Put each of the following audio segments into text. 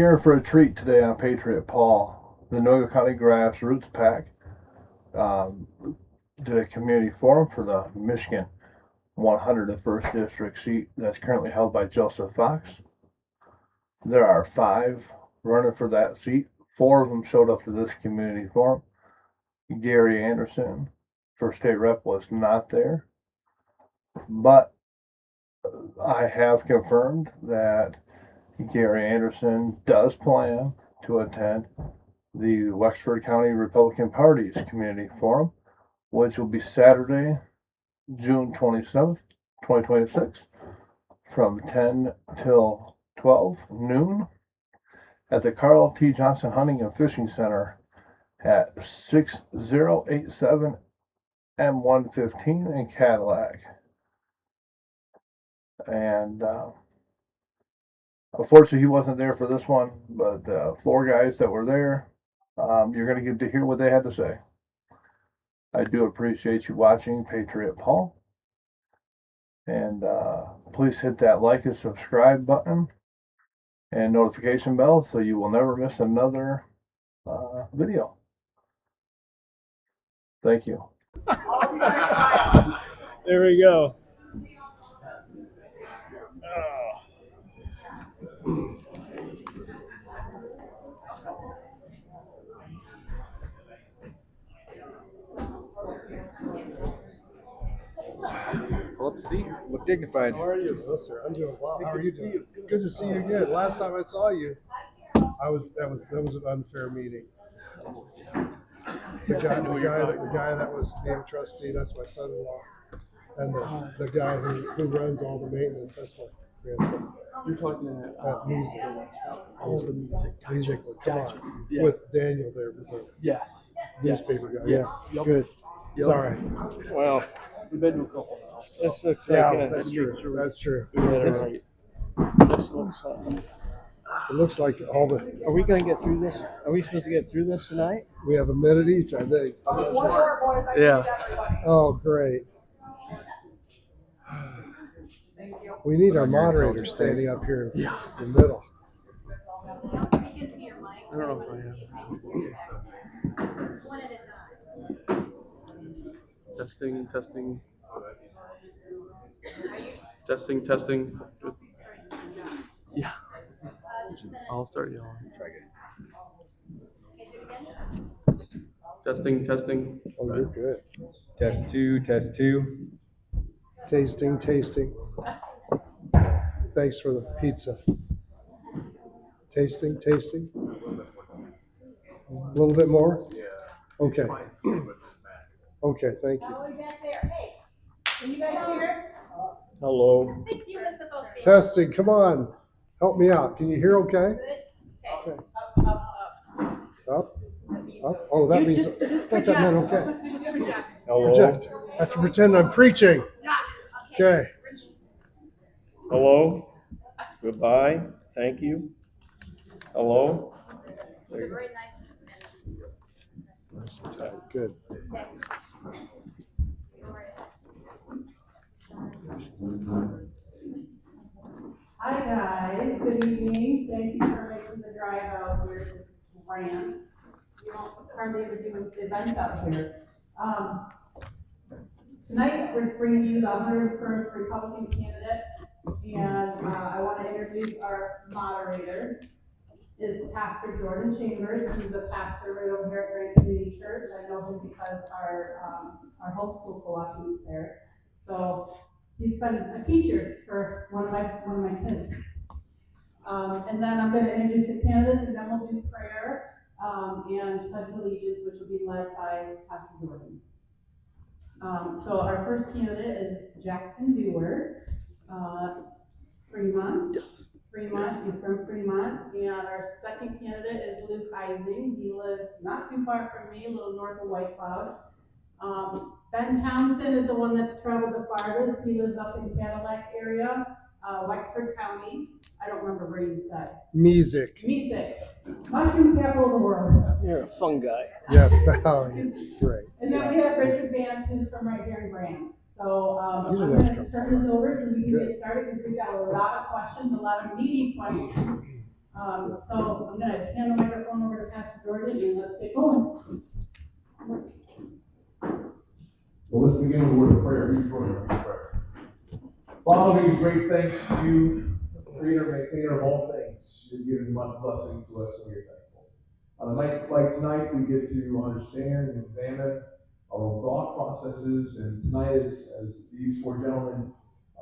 here for a treat today on Patriot Paul. The Noga County Grassroots PAC did a community forum for the Michigan 101st District seat that's currently held by Joseph Fox. There are 5 running for that seat. 4 of them showed up to this community forum. Gary Anderson for state rep was not there, but I have confirmed that Gary Anderson does plan to attend the Wexford County Republican Party's community forum, which will be Saturday, June 27th, 2026, from 10 till 12 noon at the Carl T. Johnson Hunting and Fishing Center at 6087 M115 in Cadillac. And unfortunately, he wasn't there for this one, but 4 guys that were there, you're going to get to hear what they had to say. I do appreciate you watching Patriot Paul. And please hit that like and subscribe button and notification bell so you will never miss another video. Thank you. There we go. Well, let's see. Look dignified. How are you? Yes, sir. I'm doing well. How are you doing? Good to see you again. Last time I saw you, that was an unfair meeting. The guy that was named trustee, that's my son-in-law, and the guy who runs all the maintenance, that's my grandson. You're talking Music. all the music. Music. Come Gotcha. on. Yeah. With Daniel there, the Yes. newspaper guy. Yes. Yeah. Yep. Good. Yep. Sorry. Well, we've been to a couple now. This looks Yeah, like that's true. That's true. We had it This- right. This looks, It looks like all the Are we going to get through this? Are we supposed to get through this tonight? we have a minute each, I think. yeah. Oh, great. We need our moderator standing up here in the middle. I don't know if I have. Testing. Testing. Yeah. I'll start yelling. Testing. Oh, you're good. Test 2, test 2. Tasting. Thanks for the pizza. Tasting. A little bit more? Okay. Okay, thank you. Hey, can you guys hear? Hello. Thank you, Mr. Foster. Testing, come on. Help me out. Can you hear okay? Good. Okay. Up. Up? Oh, that means, I thought that meant okay. Just project. Hello. Project. I have to pretend I'm preaching. Okay. Hello. Goodbye. Thank you. Hello. Very nice. Nice and tight. Good. Hi guys, good evening. Thank you for making the drive out here to Grant. You don't hardly ever do events out here. Tonight we're bringing you the 101st Republican candidate, and I want to introduce our moderator. Is Pastor Jordan Chambers. He's a pastor right over here at Grant Community Church. I know him because our homeschool co-op is there. So he's been a teacher for one of my kids. And then I'm going to introduce the candidates, and then we'll do prayer and pledge of allegiance, which will be led by Pastor Jordan. So our first candidate is Jackson Dewar, Fremont. Yes. Fremont, he's from Fremont. And our second candidate is Luke Ising. He lives not too far from me, a little north of White Cloud. Ben Townsend is the one that's traveled the farthest. He lives up in Cadillac area, Wexford County. I don't remember where you said. Music. Mushroom capital of the world. You're a fun guy. Yes, it's great. And then we have Richard Vance, who's from right here in Grant. So I'm You going didn't have to to turn this over so we can Good. get started because we've got a lot of questions, a lot of meaty questions. So I'm gonna hand the microphone over to Pastor Jordan and let's get going. Well, let's begin with a word of prayer. Please join us in prayer. Father, we give great thanks to you, creator and maintainer of all things. You've given much blessing to us, and we are thankful. On a night like tonight, we get to understand and examine our own thought processes, and tonight, as these four gentlemen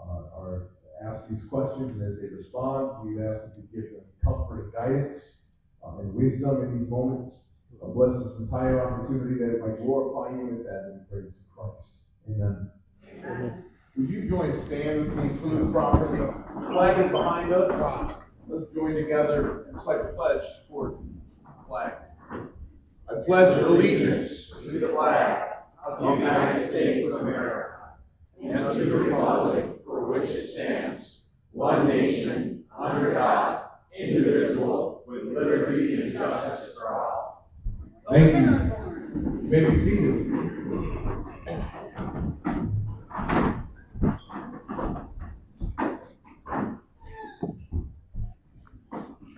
are asked these questions, and as they respond, we ask that you give them comfort and guidance and wisdom in these moments. Bless this entire opportunity that it might glorify you as that in praise of Christ. Amen. Amen. Would you join stand with me, salute properly? Flag is behind us. Let's join together and recite the pledge for the flag. I pledge allegiance to the flag of the United States of America and to the republic for which it stands, one nation, under God, indivisible, with liberty and justice for all. Thank you. You may be seated.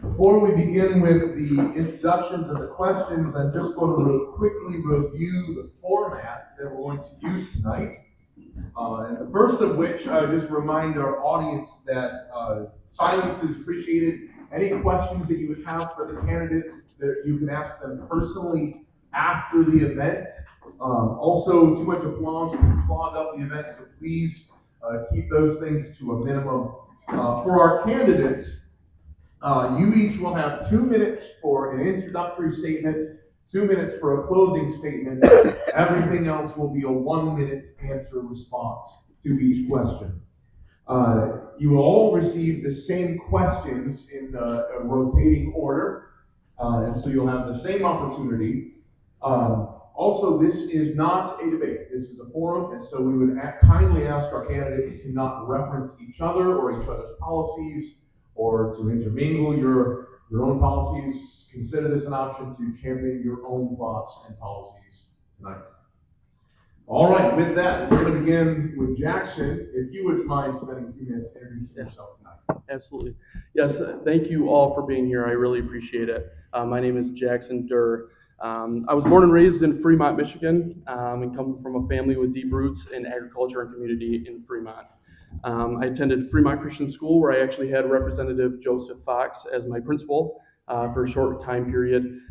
Before we begin with the introductions and the questions, I'm just going to quickly review the format that we're going to use tonight. And the first of which, I just remind our audience that silence is appreciated. Any questions that you would have for the candidates, that you can ask them personally after the event. Also, too much applause can clog up the event, so please keep those things to a minimum. For our candidates, you each will have 2 minutes for an introductory statement, 2 minutes for a closing statement. Everything else will be a 1-minute answer response to each question. You will all receive the same questions in a rotating order, and so you'll have the same opportunity. Also, this is not a debate. This is a forum, and so we would kindly ask our candidates to not reference each other or each other's policies, or to intermingle your own policies. Consider this an option to champion your own thoughts and policies tonight. All right, with that, we're going to begin with Jackson. If you would mind spending a few minutes introducing yourself tonight. Absolutely. Yes, thank you all for being here. I really appreciate it. My name is Jackson Durr. I was born and raised in Fremont, Michigan, and come from a family with deep roots in agriculture and community in Fremont. I attended Fremont Christian School, where I actually had Representative Joseph Fox as my principal for a short time period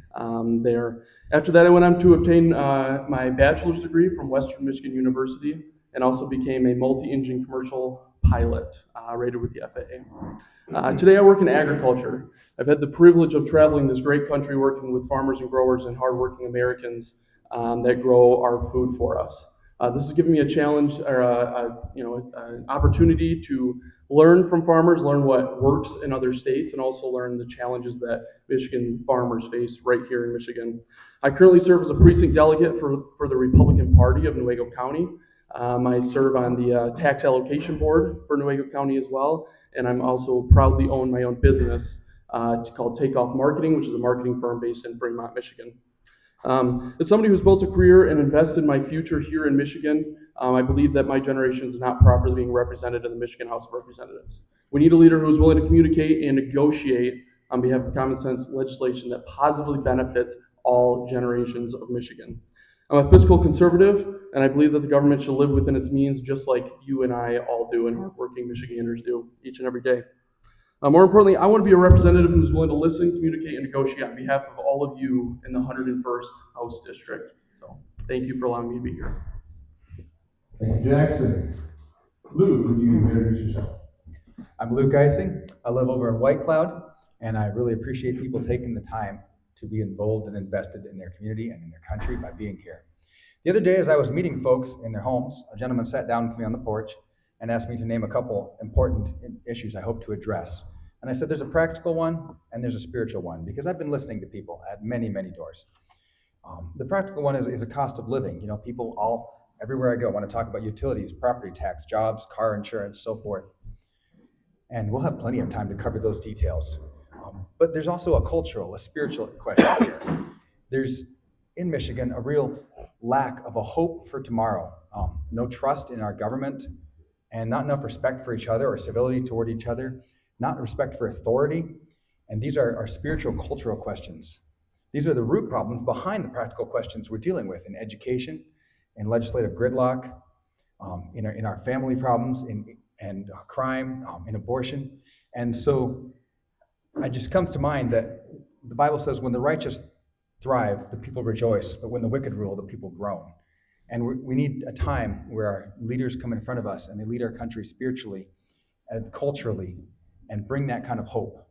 there. After that, I went on to obtain my bachelor's degree from Western Michigan University, and also became a multi-engine commercial pilot rated with the FAA. Today I work in agriculture. I've had the privilege of traveling this great country, working with farmers and growers and hardworking Americans that grow our food for us. This has given me a challenge, or an opportunity to learn from farmers, learn what works in other states, and also learn the challenges that Michigan farmers face right here in Michigan. I currently serve as a precinct delegate for the Republican Party of Newaygo County. I serve on the tax allocation board for Newaygo County as well, and I'm also proudly own my own business called Takeoff Marketing, which is a marketing firm based in Fremont, Michigan. As somebody who's built a career and invested in my future here in Michigan, I believe that my generation is not properly being represented in the Michigan House of Representatives. We need a leader who is willing to communicate and negotiate on behalf of common sense legislation that positively benefits all generations of Michigan. I'm a fiscal conservative, and I believe that the government should live within its means, just like you and I all do, and hardworking Michiganders do each and every day. More importantly, I want to be a representative who's willing to listen, communicate, and negotiate on behalf of all of you in the 101st House District. So thank you for allowing me to be here. Thank you, Jackson. Luke, would you introduce yourself? I'm Luke Geising. I live over in White Cloud, and I really appreciate people taking the time to be involved and invested in their community and in their country by being here. The other day, as I was meeting folks in their homes, a gentleman sat down with me on the porch and asked me to name a couple important issues I hope to address. And I said, there's a practical one and there's a spiritual one, because I've been listening to people at many, many doors. The practical one is a cost of living. You know, people everywhere I go want to talk about utilities, property tax, jobs, car insurance, so forth. And we'll have plenty of time to cover those details. But there's also a cultural, a spiritual question here. There's, in Michigan, a real lack of a hope for tomorrow. No trust in our government, and not enough respect for each other or civility toward each other, not respect for authority, And these are spiritual, cultural questions. These are the root problems behind the practical questions we're dealing with in education, in legislative gridlock, in our family problems, and crime, in abortion. And so it just comes to mind that the Bible says when the righteous thrive, the people rejoice, but when the wicked rule, the people groan. And we need a time where our leaders come in front of us and they lead our country spiritually and culturally and bring that kind of hope.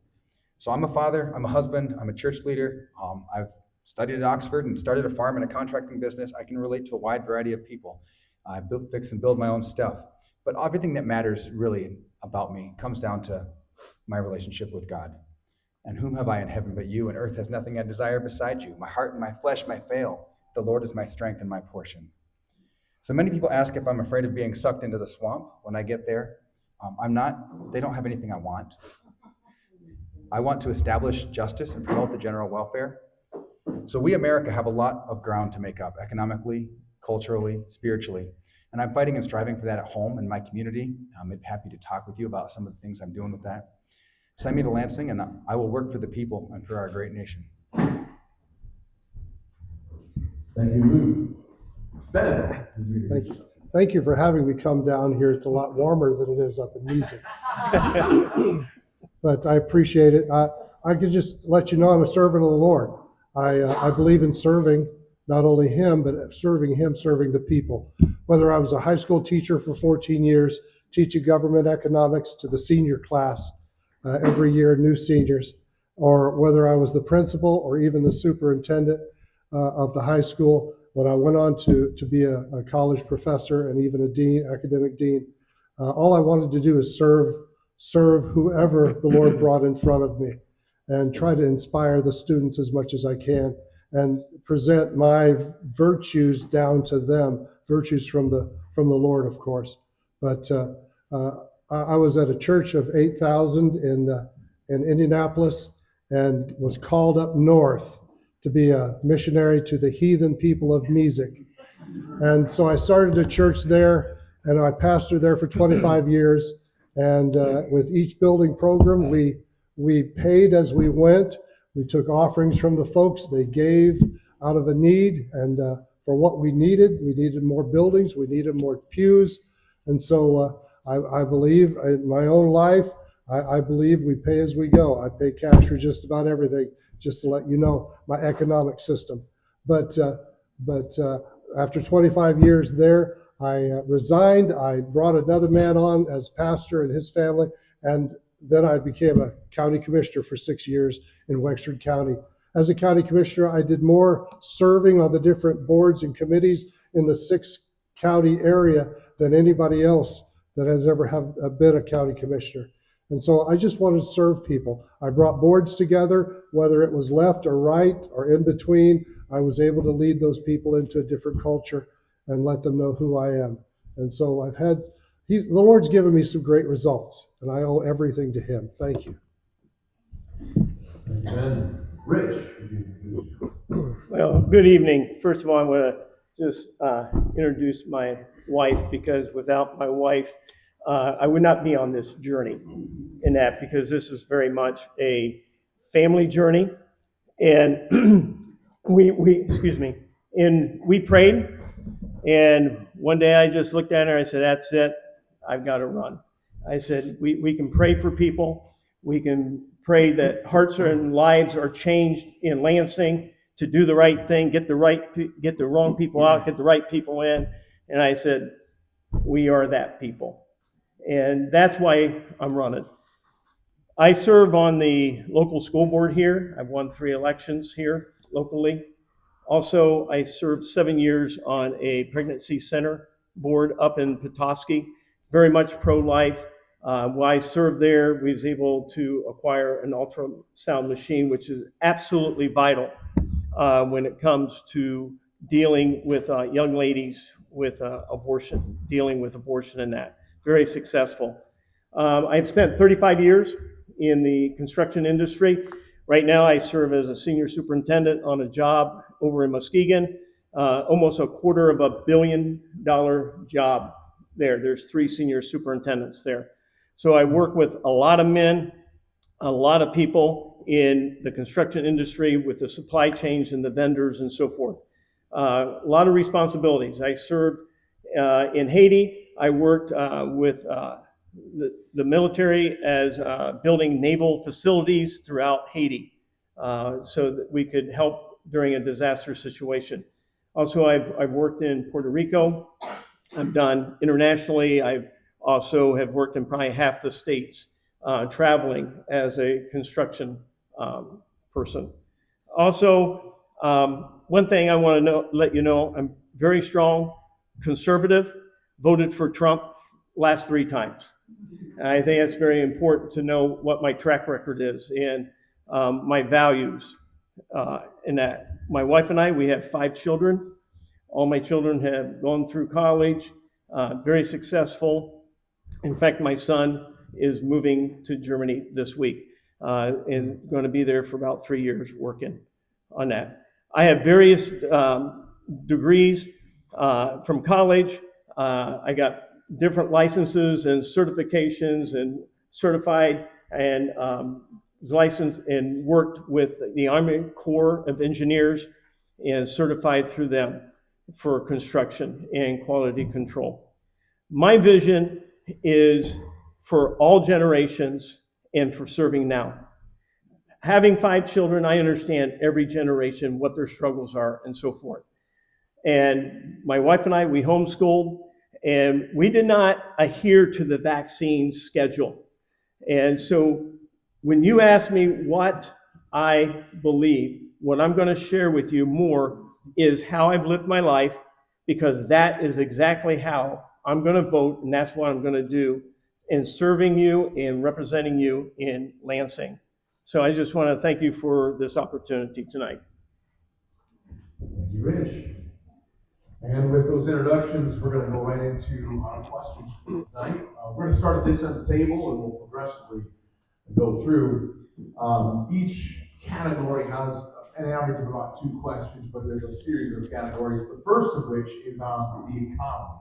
So I'm a father, I'm a husband, I'm a church leader. I've studied at Oxford and started a farm and a contracting business. I can relate to a wide variety of people. I fix and build my own stuff. But everything that matters really about me comes down to my relationship with God. And whom have I in heaven but you? And earth has nothing I desire beside you. My heart and my flesh may fail. The Lord is my strength and my portion. So many people ask if I'm afraid of being sucked into the swamp when I get there. I'm not. They don't have anything I want. I want to establish justice and promote the general welfare. So we, America, have a lot of ground to make up economically, culturally, spiritually. And I'm fighting and striving for that at home in my community. I'm happy to talk with you about some of the things I'm doing with that. Send me to Lansing, and I will work for the people and for our great nation. Thank you, Lou. Ben. Thank you. Thank you for having me come down here. It's a lot warmer than it is up in Mesa. But I appreciate it. I could just let you know I'm a servant of the Lord. I believe in serving not only Him, but serving Him, serving the people. Whether I was a high school teacher for 14 years, teaching government economics to the senior class every year, new seniors, or whether I was the principal or even the superintendent of the high school, when I went on to be a college professor and even a dean, academic dean, all I wanted to do is serve whoever the Lord brought in front of me and try to inspire the students as much as I can and present my virtues down to them, virtues from the Lord, of course. But I was at a church of 8,000 in Indianapolis and was called up north to be a missionary to the heathen people of Mesick. And so I started a church there, and I pastored there for 25 years. And with each building program, we paid as we went. We took offerings from the folks. They gave out of a need, and for what we needed more buildings, we needed more pews. And so I believe in my own life, I believe we pay as we go. I pay cash for just about everything, just to let you know my economic system. But after 25 years there, I resigned. I brought another man on as pastor and his family, and then I became a county commissioner for 6 years in Wexford County. As a county commissioner, I did more serving on the different boards and committees in the 6-county area than anybody else that has ever been a county commissioner. And so I just wanted to serve people. I brought boards together, whether it was left or right or in between. I was able to lead those people into a different culture and let them know who I am. And so the Lord's given me some great results, and I owe everything to Him. Thank you. Amen. Rich. Well, good evening. First of all, I want to just introduce my wife, because without my wife, I would not be on this journey because this is very much a family journey. And we prayed, and one day I just looked at her and I said, that's it, I've got to run. I said, we can pray for people. We can pray that hearts and lives are changed in Lansing to do the right thing, get the wrong people out, get the right people in. And I said, we are that people. And that's why I'm running. I serve on the local school board here. I've won 3 elections here locally. Also, I served 7 years on a pregnancy center board up in Petoskey, very much pro-life. While I served there, we was able to acquire an ultrasound machine, which is absolutely vital when it comes to dealing with young ladies with abortion, dealing with abortion and that. Very successful. I had spent 35 years in the construction industry. Right now, I serve as a senior superintendent on a job over in Muskegon, almost $250 million job there. There's 3 senior superintendents there. So I work with a lot of men a lot of people in the construction industry with the supply chains and the vendors and so forth. A lot of responsibilities. I served in Haiti. I worked with the military as building naval facilities throughout Haiti so that we could help during a disaster situation. Also, I've worked in Puerto Rico. I've done internationally. I also have worked in probably half the states, traveling as a construction person. Also, one thing I want to let you know, I'm very strong conservative, voted for Trump last 3 times. I think it's very important to know what my track record is and my values in that. My wife and I, we have 5 children. All my children have gone through college, very successful. In fact, my son is moving to Germany this week and going to be there for about 3 years working on that. I have various degrees from college. I got different licenses and certifications and certified and was licensed and worked with the Army Corps of Engineers and certified through them for construction and quality control. My vision is for all generations and for serving now. Having 5 children, I understand every generation, what their struggles are and so forth. And my wife and I, we homeschooled, and we did not adhere to the vaccine schedule. And so when you ask me what I believe, what I'm going to share with you more is how I've lived my life, because that is exactly how I'm going to vote, and that's what I'm going to do in serving you and representing you in Lansing. So I just want to thank you for this opportunity tonight. Thank you, Rich. And with those introductions, we're going to go right into our questions for tonight. We're going to start at this end of the table and we'll progressively go through. Each category has an average of about 2 questions, but there's a series of categories. The first of which is on the economy,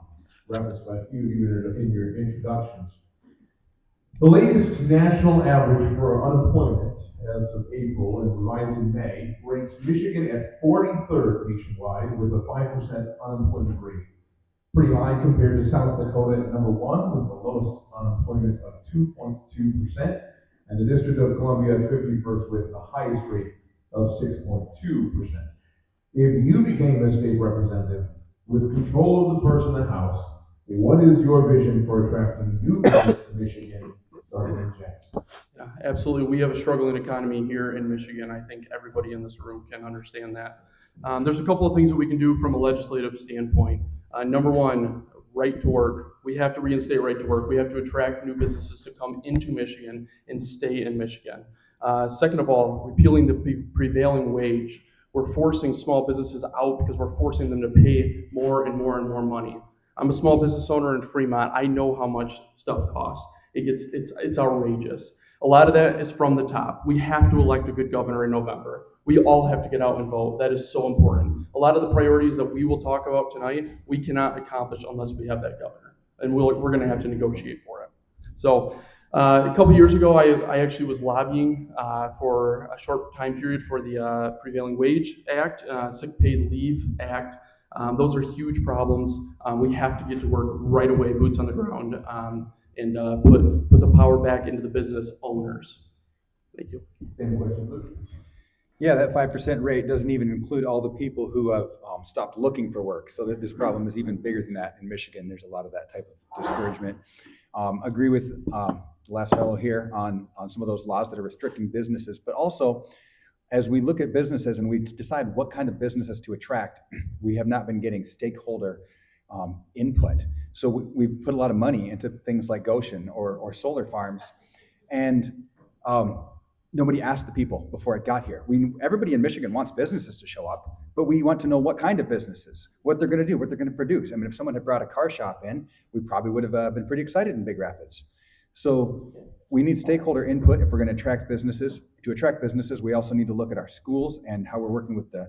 referenced by a few of you in your introductions. The latest national average for unemployment as of April and revised in May ranks Michigan at 43rd nationwide with a 5% unemployment rate. Pretty high compared to South Dakota at number 1 with the lowest unemployment of 2.2%, and the District of Columbia at 51st with the highest rate of 6.2%. If you became a state representative with control of the purse and the House, what is your vision for attracting new business to Michigan? Starting in Jackson. Yeah, absolutely. We have a struggling economy here in Michigan. I think everybody in this room can understand that. There's a couple of things that we can do from a legislative standpoint. Number 1, right to work. We have to reinstate right to work. We have to attract new businesses to come into Michigan and stay in Michigan. Second of all, repealing the prevailing wage. We're forcing small businesses out because we're forcing them to pay more and more and more money. I'm a small business owner in Fremont. I know how much stuff costs. It's outrageous. A lot of that is from the top. We have to elect a good governor in November. We all have to get out and vote. That is so important. A lot of the priorities that we will talk about tonight, we cannot accomplish unless we have that governor. And we're going to have to negotiate for it. So a couple years ago, I actually was lobbying for a short time period for the Prevailing Wage Act, Sick Paid Leave Act. Those are huge problems. We have to get to work right away, boots on the ground. And put the power back into the business owners. Thank you. Same question, Luke. Yeah, that 5% rate doesn't even include all the people who have stopped looking for work. So that this problem is even bigger than that in Michigan. There's a lot of that type of discouragement. Agree with the last fellow here on some of those laws that are restricting businesses, but also as we look at businesses and we decide what kind of businesses to attract, we have not been getting stakeholder input. So we've put a lot of money into things like Goshen or solar farms, and nobody asked the people before it got here. Everybody in Michigan wants businesses to show up, but we want to know what kind of businesses, what they're going to do, what they're going to produce. I mean, if someone had brought a car shop in, we probably would have been pretty excited in Big Rapids. So we need stakeholder input if we're going to attract businesses. To attract businesses, we also need to look at our schools and how we're working with the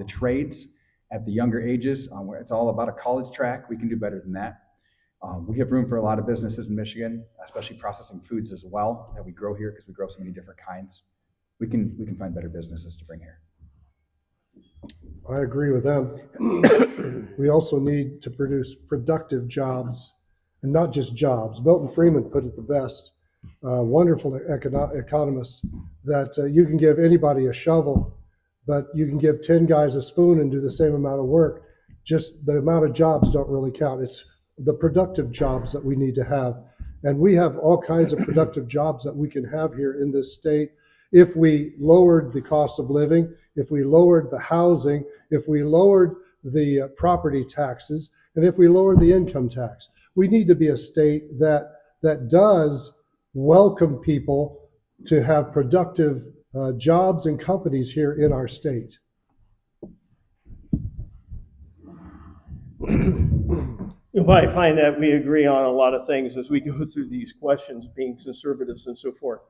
trades at the younger ages, where it's all about a college track. We can do better than that. We have room for a lot of businesses in Michigan, especially processing foods as well, that we grow here because we grow so many different kinds. We can find better businesses to bring here. I agree with them. We also need to produce productive jobs, and not just jobs. Milton Friedman put it the best, wonderful economist, that you can give anybody a shovel, but you can give 10 guys a spoon and do the same amount of work. Just the amount of jobs don't really count. It's the productive jobs that we need to have. And we have all kinds of productive jobs that we can have here in this state if we lowered the cost of living, if we lowered the housing, if we lowered the property taxes, and if we lowered the income tax. We need to be a state that does welcome people to have productive jobs and companies here in our state. You might find that we agree on a lot of things as we go through these questions, being conservatives and so forth.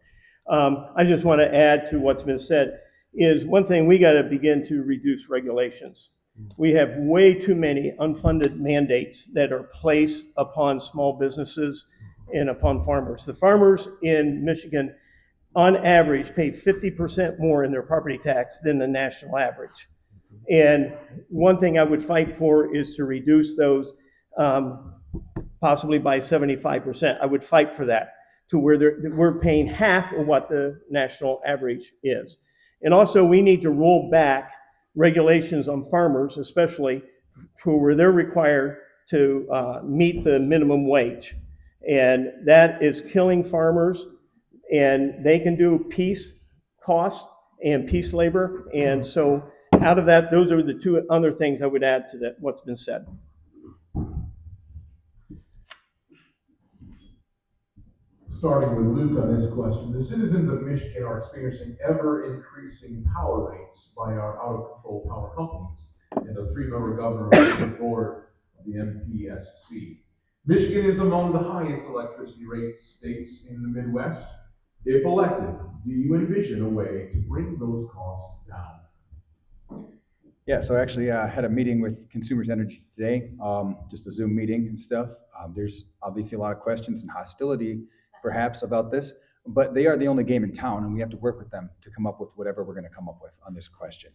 I just want to add to what's been said is one thing, we got to begin to reduce regulations. We have way too many unfunded mandates that are placed upon small businesses and upon farmers. The farmers in Michigan, on average, pay 50% more in their property tax than the national average. And one thing I would fight for is to reduce those possibly by 75%. I would fight for that to where we're paying half of what the national average is. And also, we need to roll back regulations on farmers, especially for where they're required to meet the minimum wage. And that is killing farmers, and they can do piece cost and piece labor. And so out of that, those are the two other things I would add to that, what's been said. Starting with Luke on this question, the citizens of Michigan are experiencing ever-increasing power rates by our out-of-control power companies and the three-member governor of the board of the MPSC. Michigan is among the highest electricity rate states in the Midwest. If elected, do you envision a way to bring those costs down? Yeah, so I actually had a meeting with Consumers Energy today, just a Zoom meeting and stuff. There's obviously a lot of questions and hostility perhaps about this, but they are the only game in town, and we have to work with them to come up with whatever we're going to come up with on this question.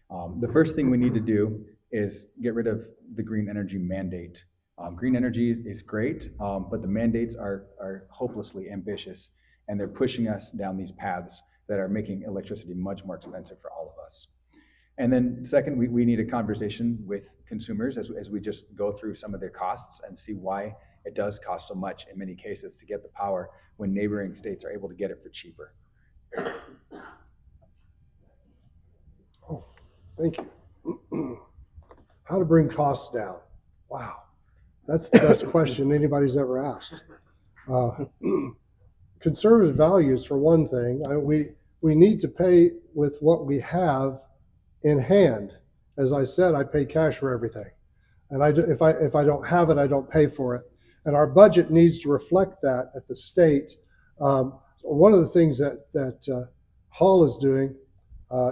The first thing we need to do is get rid of the green energy mandate. Green energy is great, but the mandates are hopelessly ambitious, and they're pushing us down these paths that are making electricity much more expensive for all of us. And then second, we need a conversation with consumers as we just go through some of their costs and see why it does cost so much in many cases to get the power when neighboring states are able to get it for cheaper. Oh, thank you. How to bring costs down? Wow, that's the best question anybody's ever asked. Conservative values, for one thing. We need to pay with what we have in hand. As I said, I pay cash for everything, and if I don't have it, I don't pay for it. And our budget needs to reflect that at the state. One of the things that Hall is doing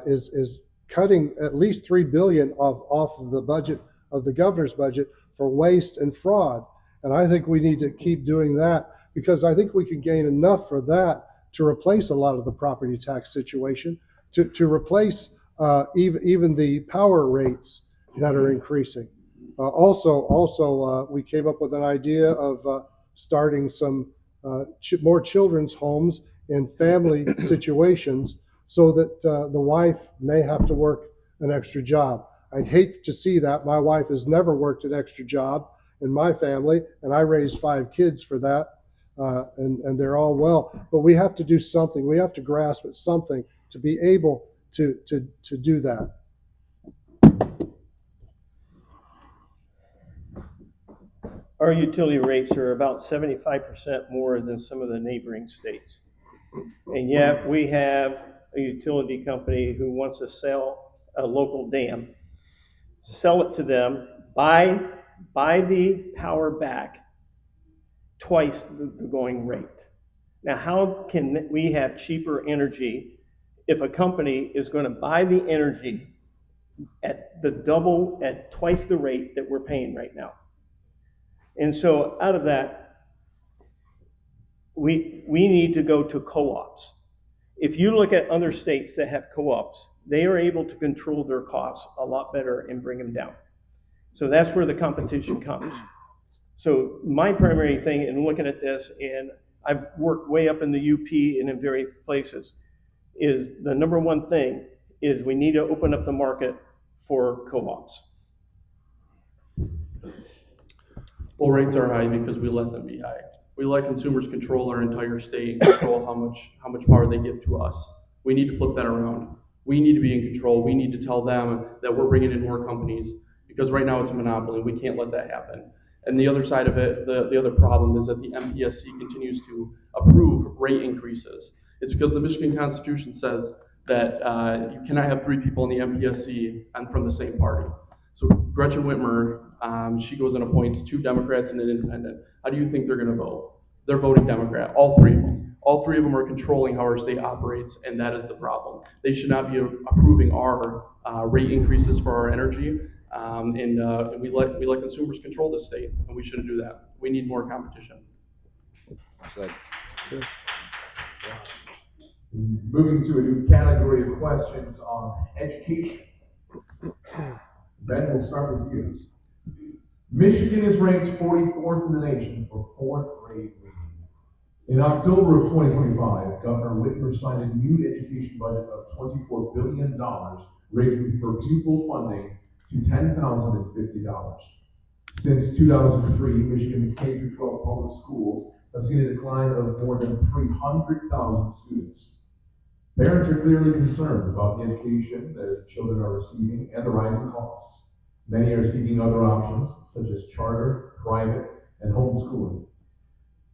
is cutting at least $3 billion off of the budget of the governor's budget for waste and fraud. And I think we need to keep doing that, because I think we can gain enough for that to replace a lot of the property tax situation, to replace even the power rates that are increasing. Also, we came up with an idea of starting some more children's homes in family situations, so that the wife may have to work an extra job. I'd hate to see that. My wife has never worked an extra job in my family, and I raised 5 kids for that, and they're all well. But we have to do something. We have to grasp at something to be able to do that. Our utility rates are about 75% more than some of the neighboring states. And yet we have a utility company who wants to sell a local dam, sell it to them, buy the power back twice the going rate. Now, how can we have cheaper energy if a company is going to buy the energy at twice the rate that we're paying right now? And so out of that, we need to go to co-ops. If you look at other states that have co-ops, they are able to control their costs a lot better and bring them down. So that's where the competition comes. So my primary thing in looking at this, and I've worked way up in the UP and in various places, is the number one thing is we need to open up the market for co-ops. Well, rates are high because we let them be high. We let consumers control our entire state and control how much power they give to us. We need to flip that around. We need to be in control. We need to tell them that we're bringing in more companies because right now it's a monopoly. We can't let that happen. And the other side of it, the other problem is that the MPSC continues to approve rate increases. It's because the Michigan Constitution says that you cannot have 3 people in the MPSC and from the same party. So Gretchen Whitmer, she goes and appoints 2 Democrats and an independent. How do you think they're going to vote? They're voting Democrat, all 3 of them. All 3 of them are controlling how our state operates, and that is the problem. They should not be approving our rate increases for our energy, and we let consumers control the state, and we shouldn't do that. We need more competition. Moving to a new category of questions on education. Ben, we'll start with you. Michigan is ranked 44th in the nation for 4th grade reading. In October of 2025, Governor Whitmer signed a new education budget of $24 billion, raising per pupil funding to $10,050. Since 2003, Michigan's K-12 public schools have seen a decline of more than 300,000 students. Parents are clearly concerned about the education their children are receiving and the rising costs. Many are seeking other options, such as charter, private, and homeschooling.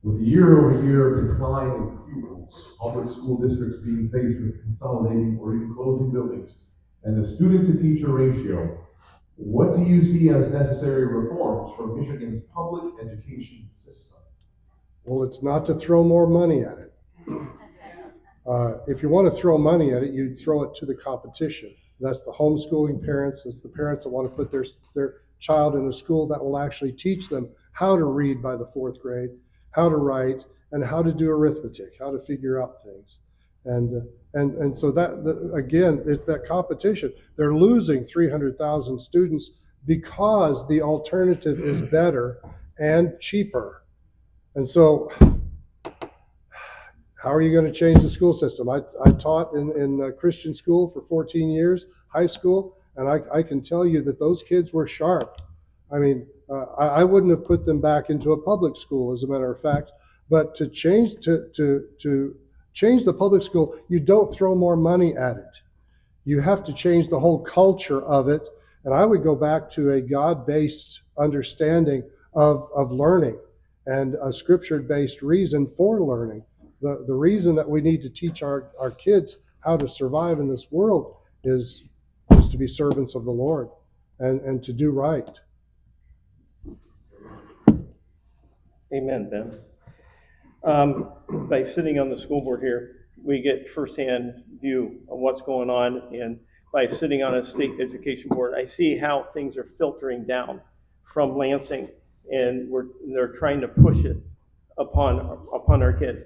With the year-over-year decline in pupils, public school districts being faced with consolidating or even closing buildings, and the student-to-teacher ratio, what do you see as necessary reforms for Michigan's public education system? Well, it's not to throw more money at it. If you want to throw money at it, you throw it to the competition. That's the homeschooling parents. It's the parents that want to put their child in a school that will actually teach them how to read by the 4th grade, how to write, and how to do arithmetic, how to figure out things. And so again, it's that competition. They're losing 300,000 students because the alternative is better and cheaper. And so how are you going to change the school system? I taught in a Christian school for 14 years, high school, and I can tell you that those kids were sharp. I mean, I wouldn't have put them back into a public school, as a matter of fact. But to change the public school, you don't throw more money at it. You have to change the whole culture of it. And I would go back to a God-based understanding of learning and a scripture-based reason for learning. The reason that we need to teach our kids how to survive in this world is to be servants of the Lord and to do right. Amen, Ben. By sitting on the school board here, we get firsthand view of what's going on, and by sitting on a state education board, I see how things are filtering down from Lansing, and they're trying to push it upon our kids.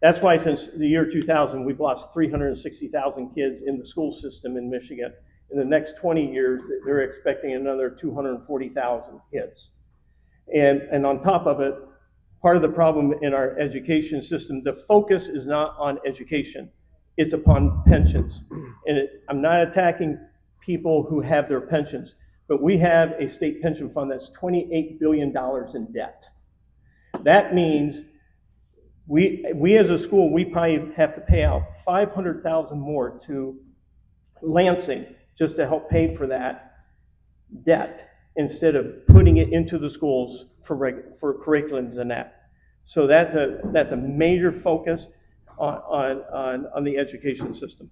That's why since the year 2000, we've lost 360,000 kids in the school system in Michigan. In the next 20 years, they're expecting another 240,000 kids. And on top of it, part of the problem in our education system, the focus is not on education, it's upon pensions. And I'm not attacking people who have their pensions, but we have a state pension fund that's $28 billion in debt. That means we as a school, we probably have to pay out $500,000 more to Lansing just to help pay for that debt, instead of putting it into the schools for curriculums and that. So that's a major focus on the education system.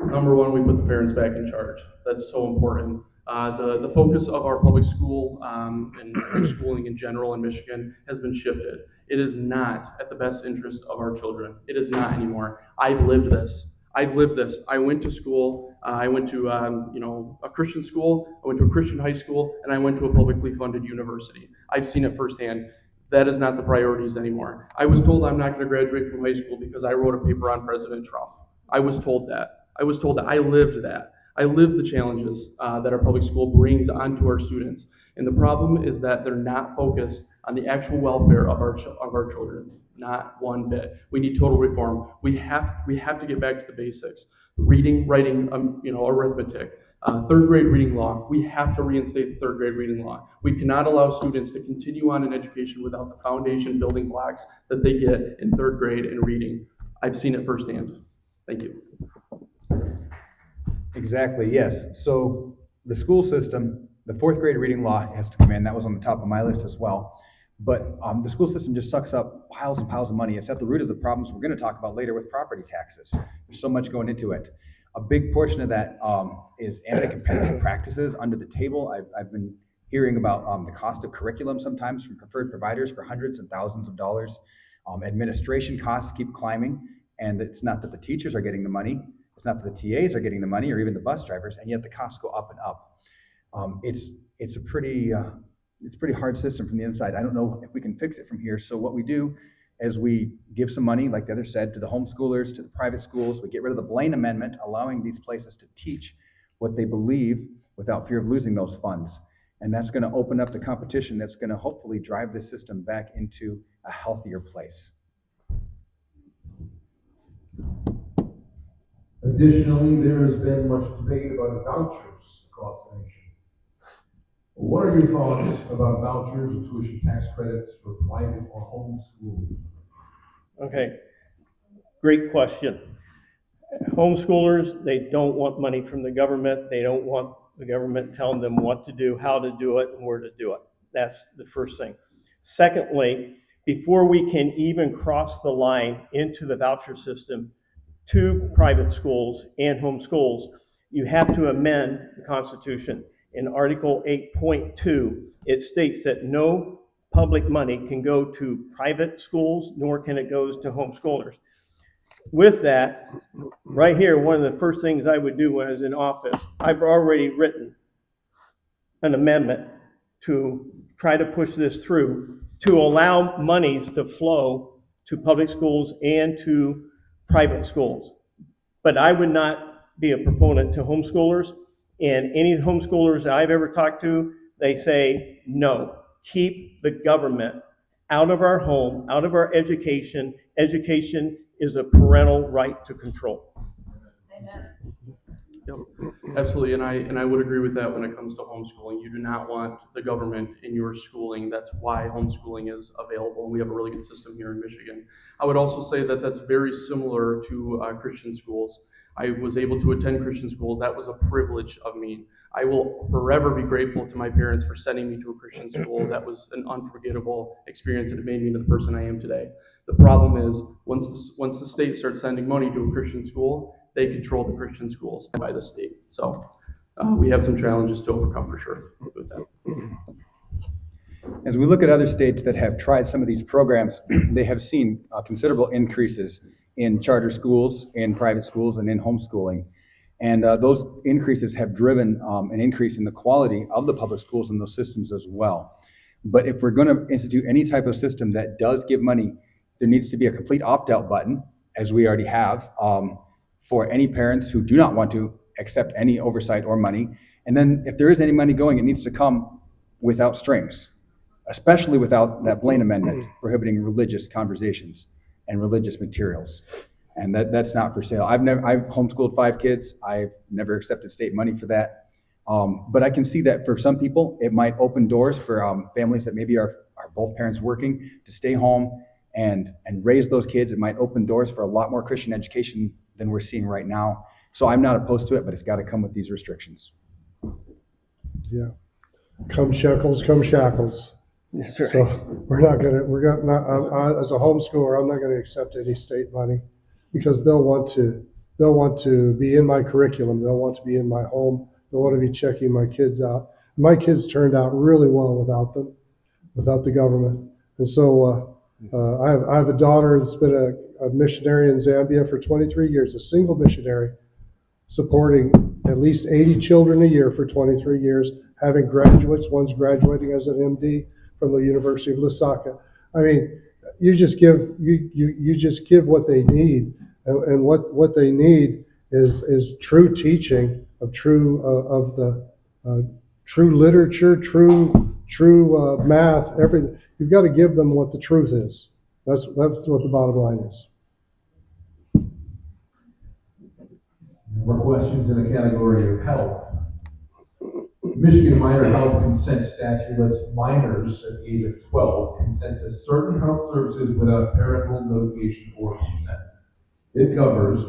Number one, we put the parents back in charge. That's so important. The focus of our public school and our schooling in general in Michigan has been shifted. It is not at the best interest of our children. It is not anymore. I've lived this. I lived this. I went to school. I went to a Christian school. I went to a Christian high school, and I went to a publicly funded university. I've seen it firsthand. That is not the priorities anymore. I was told I'm not going to graduate from high school because I wrote a paper on President Trump. I was told that. I was told that. I lived that. I lived the challenges that our public school brings onto our students. And the problem is that they're not focused on the actual welfare of our children. Not one bit. We need total reform. We have to get back to the basics: reading, writing, arithmetic, third grade reading law. We have to reinstate the third grade reading law. We cannot allow students to continue on in education without the foundation building blocks that they get in third grade in reading. I've seen it firsthand. Thank you. Exactly, yes. So the school system, the fourth grade reading law has to come in. That was on the top of my list as well. But the school system just sucks up piles and piles of money. It's at the root of the problems we're going to talk about later with property taxes. There's so much going into it. A big portion of that is anti-competitive practices under the table. I've been hearing about the cost of curriculum sometimes from preferred providers for hundreds and thousands of dollars. Administration costs keep climbing, and it's not that the teachers are getting the money. It's not that the TAs are getting the money or even the bus drivers, and yet the costs go up and up. It's a pretty hard system from the inside. I don't know if we can fix it from here. So what we do is we give some money, like the other said, to the homeschoolers, to the private schools. We get rid of the Blaine Amendment, allowing these places to teach what they believe without fear of losing those funds. And that's going to open up the competition that's going to hopefully drive the system back into a healthier place. Additionally, there has been much debate about vouchers across the nation. What are your thoughts about vouchers or tuition tax credits for private or home schools? Okay, great question. Homeschoolers, they don't want money from the government. They don't want the government telling them what to do, how to do it, and where to do it. That's the first thing. Secondly, before we can even cross the line into the voucher system to private schools and homeschools, you have to amend the Constitution. In Article 8.2, it states that no public money can go to private schools, nor can it go to homeschoolers. With that, right here, one of the first things I would do when I was in office, I've already written an amendment to try to push this through to allow monies to flow to public schools and to private schools. But I would not be a proponent to homeschoolers. And any homeschoolers that I've ever talked to, they say, no, keep the government out of our home, out of our education. Education is a parental right to control. Amen. Yep, absolutely, and I would agree with that when it comes to homeschooling. You do not want the government in your schooling. That's why homeschooling is available, and we have a really good system here in Michigan. I would also say that that's very similar to Christian schools. I was able to attend Christian school. That was a privilege of me. I will forever be grateful to my parents for sending me to a Christian school. That was an unforgettable experience, and it made me the person I am today. The problem is, once the state starts sending money to a Christian school, they control the Christian schools by the state. So we have some challenges to overcome for sure with that. As we look at other states that have tried some of these programs, they have seen considerable increases in charter schools, in private schools, and in homeschooling. And those increases have driven an increase in the quality of the public schools and those systems as well. But if we're going to institute any type of system that does give money, there needs to be a complete opt-out button, as we already have, for any parents who do not want to accept any oversight or money. And then if there is any money going, it needs to come without strings, especially without that Blaine Amendment prohibiting religious conversations and religious materials. And that's not for sale. I've homeschooled 5 kids. I've never accepted state money for that. But I can see that for some people, it might open doors for families that maybe are both parents working to stay home and raise those kids. It might open doors for a lot more Christian education than we're seeing right now. So I'm not opposed to it, but it's got to come with these restrictions. Yeah. Come shekels, come shackles. That's right. So as a homeschooler, I'm not going to accept any state money because they'll want to be in my curriculum. They'll want to be in my home. They'll want to be checking my kids out. My kids turned out really well without the government. And so I have a daughter that's been a missionary in Zambia for 23 years, a single missionary, supporting at least 80 children a year for 23 years, having graduates, one's graduating as an MD from the University of Lusaka. I mean, you just give what they need, and what they need is true teaching of true literature, true math, everything. You've got to give them what the truth is. That's what the bottom line is. More questions in the category of health. Michigan minor health consent statute lets minors at the age of 12 consent to certain health services without parental notification or consent. It covers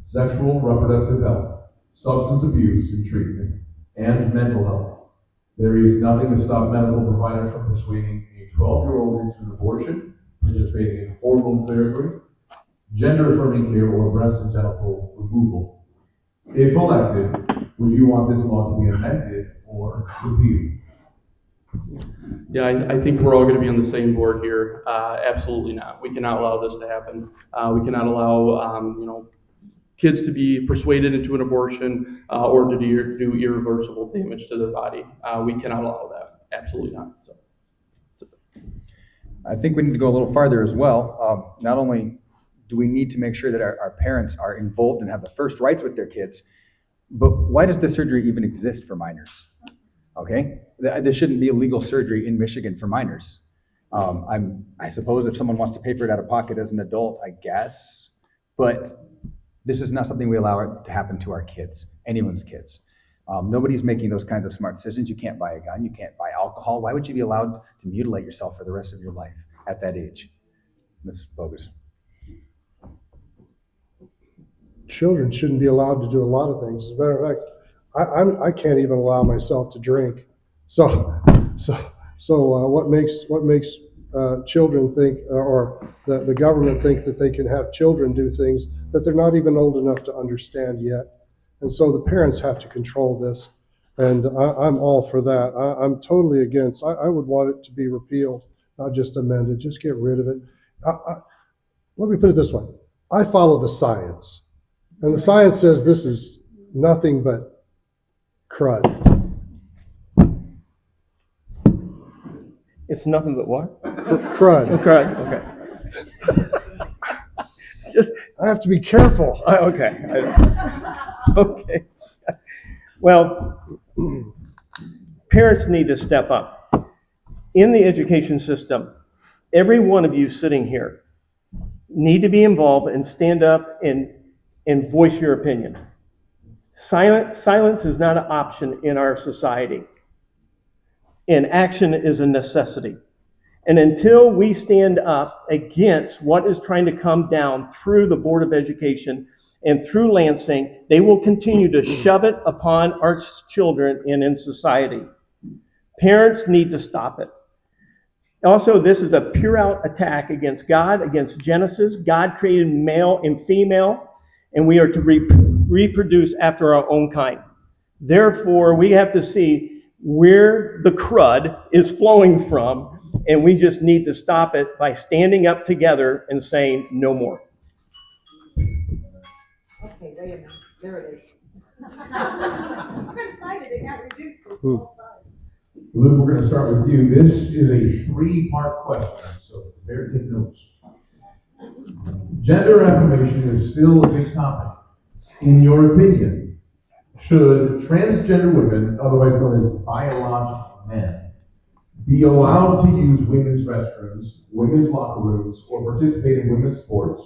sexual reproductive health, substance abuse and treatment, and mental health. There is nothing to stop medical providers from persuading a 12-year-old into an abortion, participating in hormone therapy, gender-affirming care, or breast and genital removal. If elected, would you want this law to be amended or repealed? Yeah, I think we're all going to be on the same board here. Absolutely not. We cannot allow this to happen. We cannot allow, kids to be persuaded into an abortion or to do irreversible damage to their body. We cannot allow that. Absolutely not. So. I think we need to go a little farther as well. Not only do we need to make sure that our parents are involved and have the first rights with their kids, but why does this surgery even exist for minors? Okay, there shouldn't be illegal surgery in Michigan for minors. I suppose if someone wants to pay for it out of pocket as an adult, I guess, but this is not something we allow it to happen to our kids, anyone's kids. Nobody's making those kinds of smart decisions. You can't buy a gun, you can't buy alcohol. Why would you be allowed to mutilate yourself for the rest of your life at that age? That's bogus. Children shouldn't be allowed to do a lot of things. As a matter of fact, I can't even allow myself to drink. So what makes children think, or the government think that they can have children do things that they're not even old enough to understand yet? And so the parents have to control this, and I'm all for that. I'm totally against. I would want it to be repealed, not just amended. Just get rid of it. Let me put it this way: I follow the science. And the science says this is nothing but crud. It's nothing but what? Crud. Okay. Just I have to be careful. okay. Okay. Well, parents need to step up. In the education system, every one of you sitting here need to be involved and stand up and voice your opinion. Silence is not an option in our society. And action is a necessity. And until we stand up against what is trying to come down through the Board of Education and through Lansing, they will continue to shove it upon our children and in society. Parents need to stop it. Also, this is a pure-out attack against God, against Genesis. God created male and female, and we are to reproduce after our own kind. Therefore, we have to see where the crud is flowing from, and we just need to stop it by standing up together and saying no more. Okay, wait a minute. There it is. I'm excited. It got reduced to 12 times. Luke, we're going to start with you. This is a 3-part question, so better take notes. Gender affirmation is still a big topic. In your opinion, should transgender women, otherwise known as biological men, be allowed to use women's restrooms, women's locker rooms, or participate in women's sports?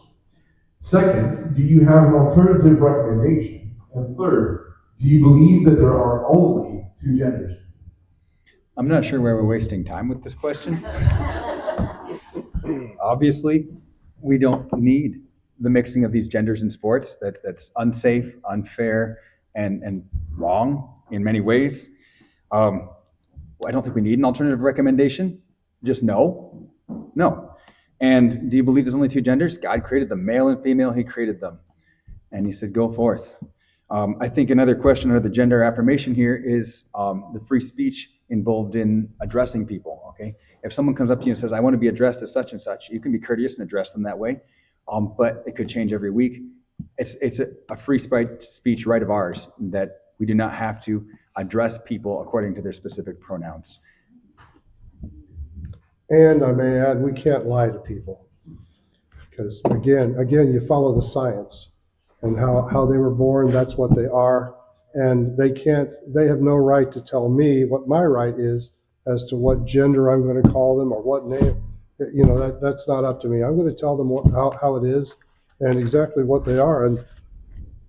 Second, do you have an alternative recommendation? And third, do you believe that there are only 2 genders? I'm not sure why we're wasting time with this question. Obviously, we don't need the mixing of these genders in sports. That's unsafe, unfair, and wrong in many ways. I don't think we need an alternative recommendation. Just no. And do you believe there's only 2 genders? God created them, male and female, he created them. And he said, go forth. I think another question under the gender affirmation here is the free speech involved in addressing people, okay? If someone comes up to you and says, I want to be addressed as such and such, you can be courteous and address them that way. but it could change every week. It's a free speech right of ours that we do not have to address people according to their specific pronouns. And I may add, we can't lie to people. Because again, you follow the science and how they were born, that's what they are. And they have no right to tell me what my right is as to what gender I'm going to call them or what name. That's not up to me. I'm going to tell them how it is and exactly what they are. And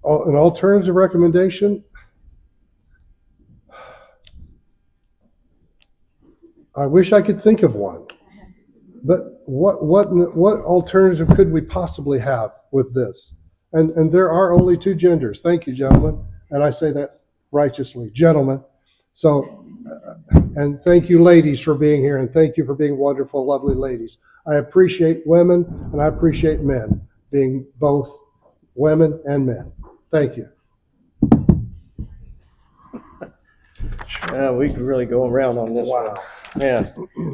an alternative recommendation, I wish I could think of one. But what alternative could we possibly have with this? And there are only two genders. Thank you, gentlemen. And I say that righteously, gentlemen. So, and thank you, ladies, for being here, and thank you for being wonderful, lovely ladies. I appreciate women, and I appreciate men being both women and men. Thank you. We could really go around on this one. Wow. Yeah.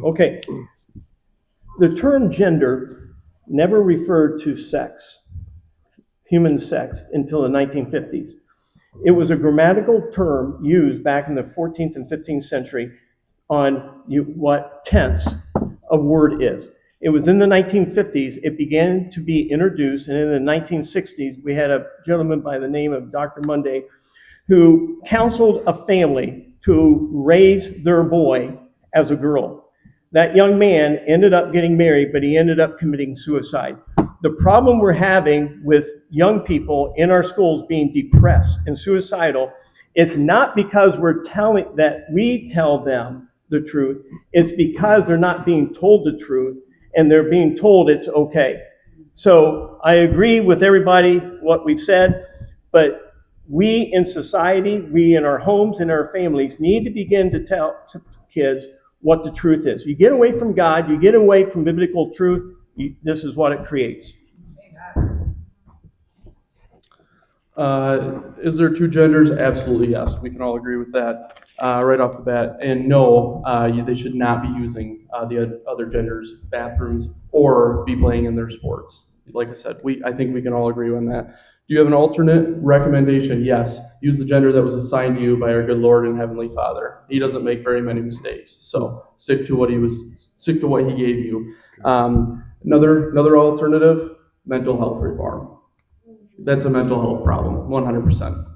Okay. The term gender never referred to sex, human sex, until the 1950s. It was a grammatical term used back in the 14th and 15th century on what tense a word is. It was in the 1950s it began to be introduced, and in the 1960s we had a gentleman by the name of Dr. Monday who counseled a family to raise their boy as a girl. That young man ended up getting married, but he ended up committing suicide. The problem we're having with young people in our schools being depressed and suicidal is not because we tell them the truth. It's because they're not being told the truth, and they're being told it's okay. So I agree with everybody what we've said, but we in society, we in our homes, in our families, need to begin to tell kids what the truth is. You get away from God, you get away from biblical truth, this is what it creates. Is there two genders? Absolutely, yes. We can all agree with that right off the bat. And no, they should not be using the other gender's bathrooms or be playing in their sports. Like I said, I think we can all agree on that. Do you have an alternate recommendation? Yes. Use the gender that was assigned to you by our good Lord and Heavenly Father. He doesn't make very many mistakes. So stick to what he gave you. Another alternative, mental health reform. That's a mental health problem, 100%.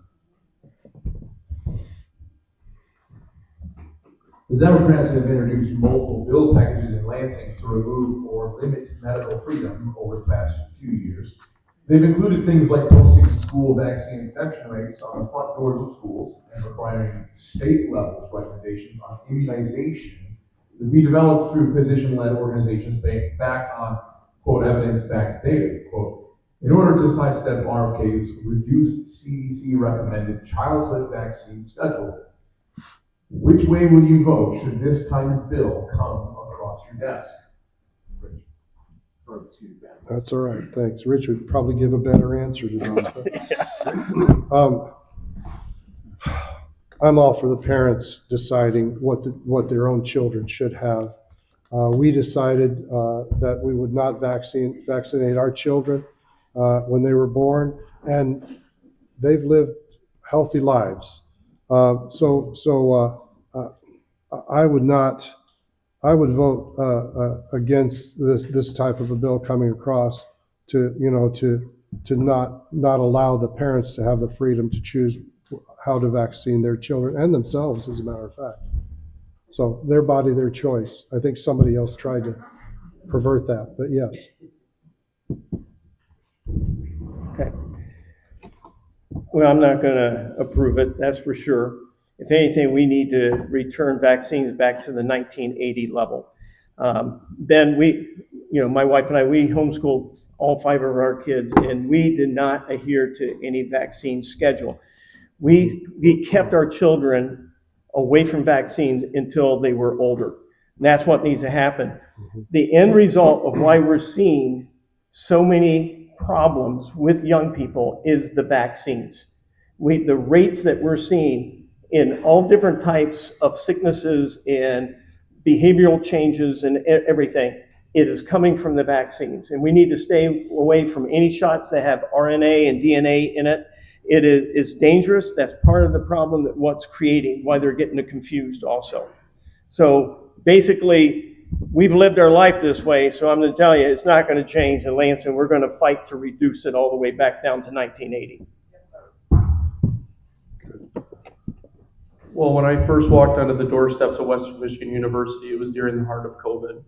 The Democrats have introduced multiple bill packages in Lansing to remove or limit medical freedom over the past few years. They've included things like posting school vaccine exemption rates on the front doors of schools and requiring state-level recommendations on immunization to be developed through physician-led organizations backed on, quote, evidence-backed data, quote. In order to sidestep RFK's reduced CDC-recommended childhood vaccine schedule, which way will you vote should this timed bill come across your desk? That's all right, thanks. Rich would probably give a better answer to this. I'm all for the parents deciding what their own children should have. We decided that we would not vaccinate our children when they were born, and they've lived healthy lives. I would vote against this type of a bill coming across to not allow the parents to have the freedom to choose how to vaccine their children and themselves, as a matter of fact. So their body, their choice. I think somebody else tried to pervert that, but yes. Okay. Well, I'm not going to approve it, that's for sure. If anything, we need to return vaccines back to the 1980 level. Then my wife and I, we homeschooled all 5 of our kids, and we did not adhere to any vaccine schedule. We kept our children away from vaccines until they were older. And that's what needs to happen. The end result of why we're seeing so many problems with young people is the vaccines. The rates that we're seeing in all different types of sicknesses and behavioral changes and everything it is coming from the vaccines. And we need to stay away from any shots that have RNA and DNA in it. It is dangerous. That's part of the problem that what's creating, why they're getting confused also. So basically, we've lived our life this way, so I'm going to tell you, it's not going to change in Lansing. We're going to fight to reduce it all the way back down to 1980. Well, when I first walked onto the doorsteps of Western Michigan University, it was during the heart of COVID.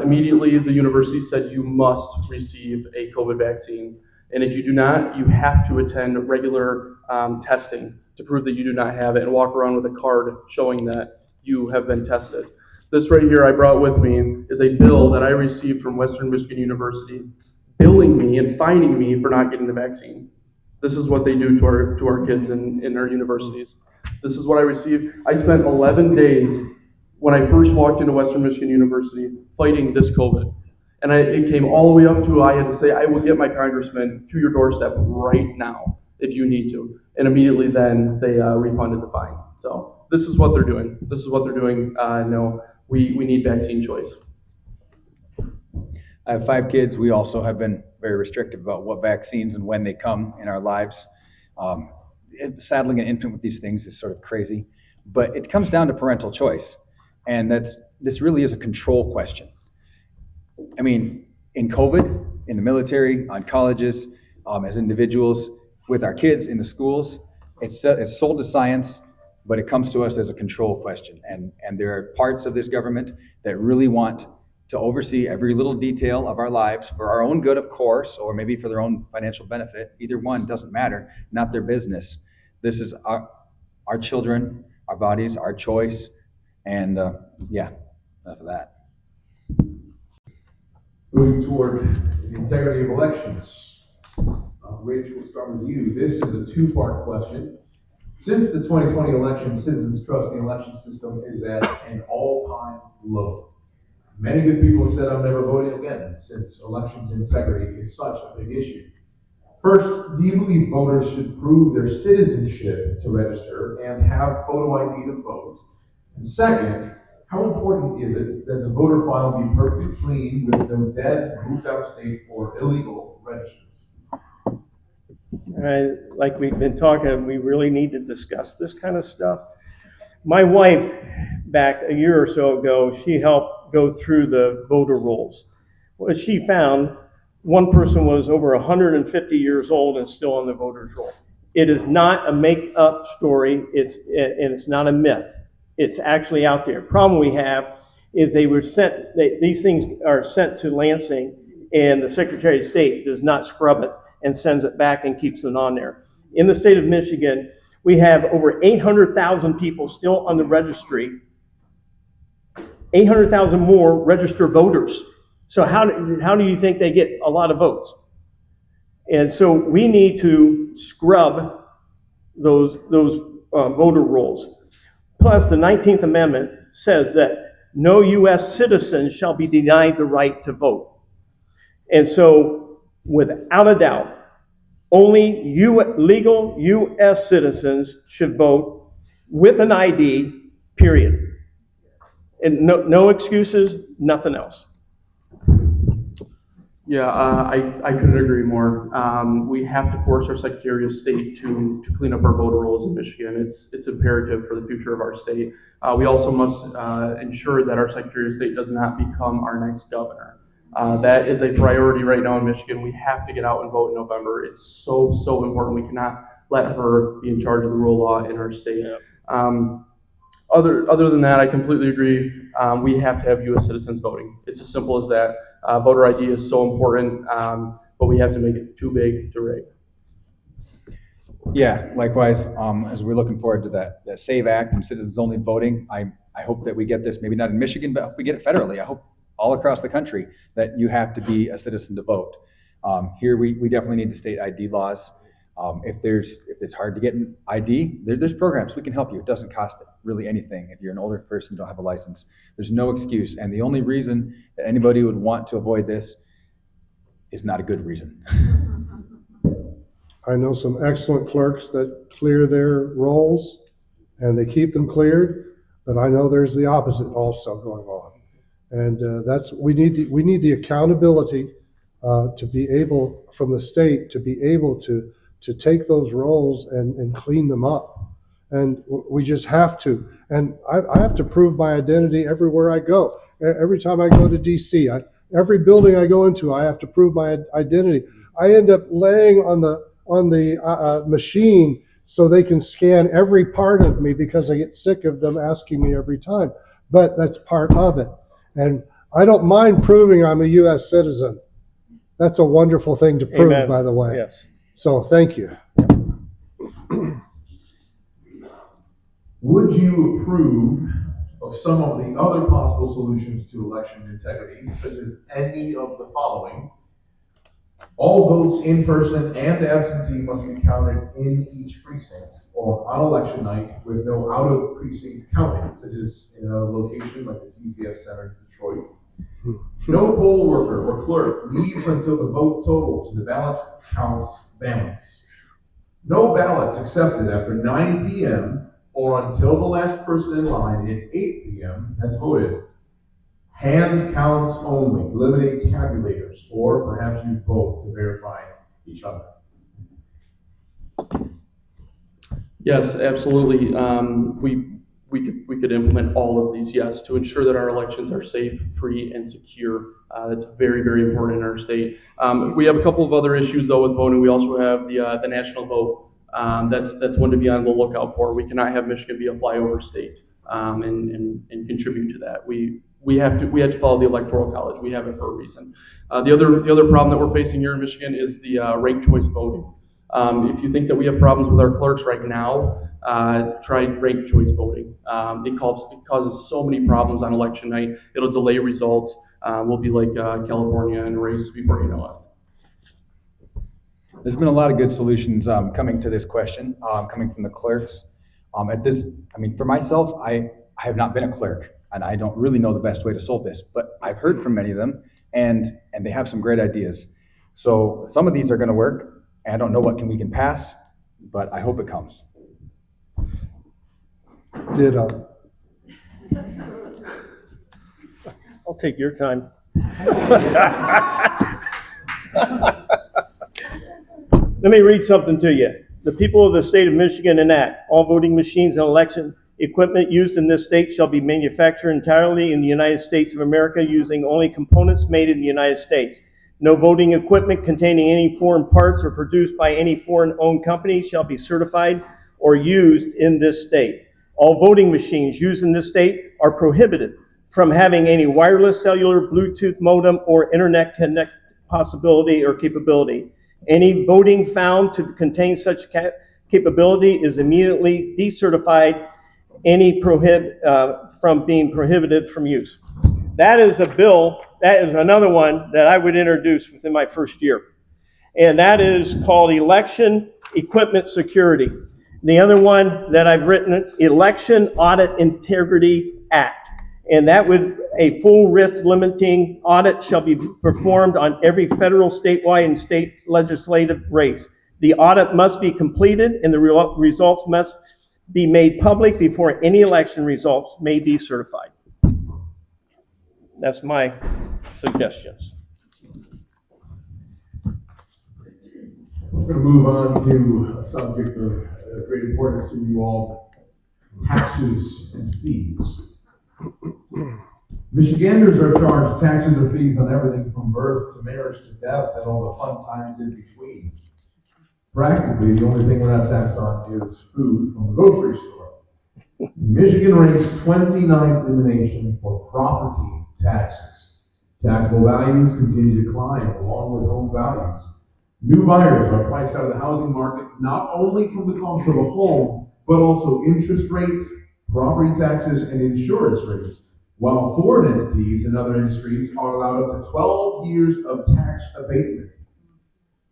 Immediately, the university said you must receive a COVID vaccine. And if you do not, you have to attend regular testing to prove that you do not have it and walk around with a card showing that you have been tested. This right here I brought with me is a bill that I received from Western Michigan University billing me and fining me for not getting the vaccine. This is what they do to our kids in our universities. This is what I received. I spent 11 days when I first walked into Western Michigan University fighting this COVID. And it came all the way up to, I had to say, I will get my congressman to your doorstep right now if you need to. And immediately then they refunded the fine. So this is what they're doing. This is what they're doing. No, we need vaccine choice. I have 5 kids. We also have been very restrictive about what vaccines and when they come in our lives. Saddling an infant with these things is sort of crazy, but it comes down to parental choice. And this really is a control question. I mean, in COVID, in the military, on colleges, as individuals, with our kids in the schools, it's sold as science, but it comes to us as a control question. And there are parts of this government that really want to oversee every little detail of our lives for our own good, of course, or maybe for their own financial benefit. Either one, doesn't matter, not their business. This is our children, our bodies, our choice, and enough of that. Moving toward the integrity of elections. Rachel, we'll start with you. This is a 2-part question. Since the 2020 election, citizens' trust in the election system is at an all-time low. Many good people have said, I'm never voting again, since elections integrity is such a big issue. First, do you believe voters should prove their citizenship to register and have photo ID to vote? And second, how important is it that the voter file be perfectly clean with no dead, moved out of state, or illegal registrants? Like we've been talking, we really need to discuss this kind of stuff. My wife, back a year or so ago, she helped go through the voter rolls. What she found, one person was over 150 years old and still on the voter's roll. It is not a make-up story, and it's not a myth. It's actually out there. Problem we have is these things are sent to Lansing, and the Secretary of State does not scrub it and sends it back and keeps it on there. In the state of Michigan, we have over 800,000 people still on the registry, 800,000 more registered voters. So how do you think they get a lot of votes? And so we need to scrub those voter rolls. Plus, the 19th Amendment says that no U.S. citizen shall be denied the right to vote. And so, without a doubt, only legal U.S. citizens should vote with an ID, period. And no excuses, nothing else. Yeah, I couldn't agree more. We have to force our Secretary of State to clean up our voter rolls in Michigan. It's imperative for the future of our state. We also must ensure that our Secretary of State does not become our next governor. That is a priority right now in Michigan. We have to get out and vote in November. It's so important. We cannot let her be in charge of the rule of law in our state. Yeah. Other than that, I completely agree. We have to have U.S. citizens voting. It's as simple as that. Voter ID is so important, but we have to make it too big to rig. Yeah, likewise, as we're looking forward to that SAVE Act and citizens-only voting, I hope that we get this, maybe not in Michigan, but we get it federally. I hope all across the country that you have to be a citizen to vote. Here, we definitely need the state ID laws. If it's hard to get an ID, there's programs. We can help you. It doesn't cost really anything. If you're an older person, you don't have a license, there's no excuse. And the only reason that anybody would want to avoid this is not a good reason. I know some excellent clerks that clear their rolls and they keep them cleared, but I know there's the opposite also going on. And we need the accountability to be able, from the state, to be able to take those roles and clean them up. And we just have to. And I have to prove my identity everywhere I go. Every time I go to DC, every building I go into, I have to prove my identity. I end up laying on the machine so they can scan every part of me because I get sick of them asking me every time. But that's part of it. And I don't mind proving I'm a U.S. citizen. That's a wonderful thing to prove, Amen. by the way. Yes. So thank you. Would you approve of some of the other possible solutions to election integrity, such as any of the following? All votes in person and absentee must be counted in each precinct or on election night with no out of precinct counting, such as in a location like the TCF Center in Detroit. No poll worker or clerk leaves until the vote totals and the ballot counts balance. No ballots accepted after 9 p.m. or until the last person in line at 8 p.m. has voted. Hand counts only. Eliminate tabulators, or perhaps use both to verify each other. Yes, absolutely. We could implement all of these, yes, to ensure that our elections are safe, free, and secure. That's very, very important in our state. We have a couple of other issues though with voting. We also have the national vote. That's one to be on the lookout for. We cannot have Michigan be a flyover state and contribute to that. We have to follow the Electoral College. We have it for a reason. The other problem that we're facing here in Michigan is the ranked choice voting. If you think that we have problems with our clerks right now, try ranked choice voting. It causes so many problems on election night. It'll delay results. We'll be like California in a race before you know it. There's been a lot of good solutions coming to this question, coming from the clerks. For myself, I have not been a clerk, and I don't really know the best way to solve this, but I've heard from many of them, and they have some great ideas. So some of these are going to work, and I don't know what we can pass, but I hope it comes. Ditto. I'll take your time. Let me read something to you. The people of the state of Michigan enact all voting machines and election equipment used in this state shall be manufactured entirely in the United States of America using only components made in the United States. No voting equipment containing any foreign parts or produced by any foreign-owned company shall be certified or used in this state. All voting machines used in this state are prohibited from having any wireless, cellular, Bluetooth modem, or internet connect possibility or capability. Any voting found to contain such capability is immediately decertified, from being prohibited from use. That is a bill, that is another one that I would introduce within my first year. And that is called Election Equipment Security. The other one that I've written, Election Audit Integrity Act. And that would, a full risk limiting audit shall be performed on every federal, statewide, and state legislative race. The audit must be completed and the results must be made public before any election results may be certified. That's my suggestions. We're going to move on to a subject of great importance to you all, taxes and fees. Michiganders are charged taxes or fees on everything from birth to marriage to death and all the fun times in between. Practically, the only thing we're not taxed on is food from the grocery store. Michigan ranks 29th in the nation for property taxes. Taxable values continue to climb along with home values. New buyers are priced out of the housing market not only from the cost of a home, but also interest rates, property taxes, and insurance rates, while foreign entities and other industries are allowed up to 12 years of tax abatement.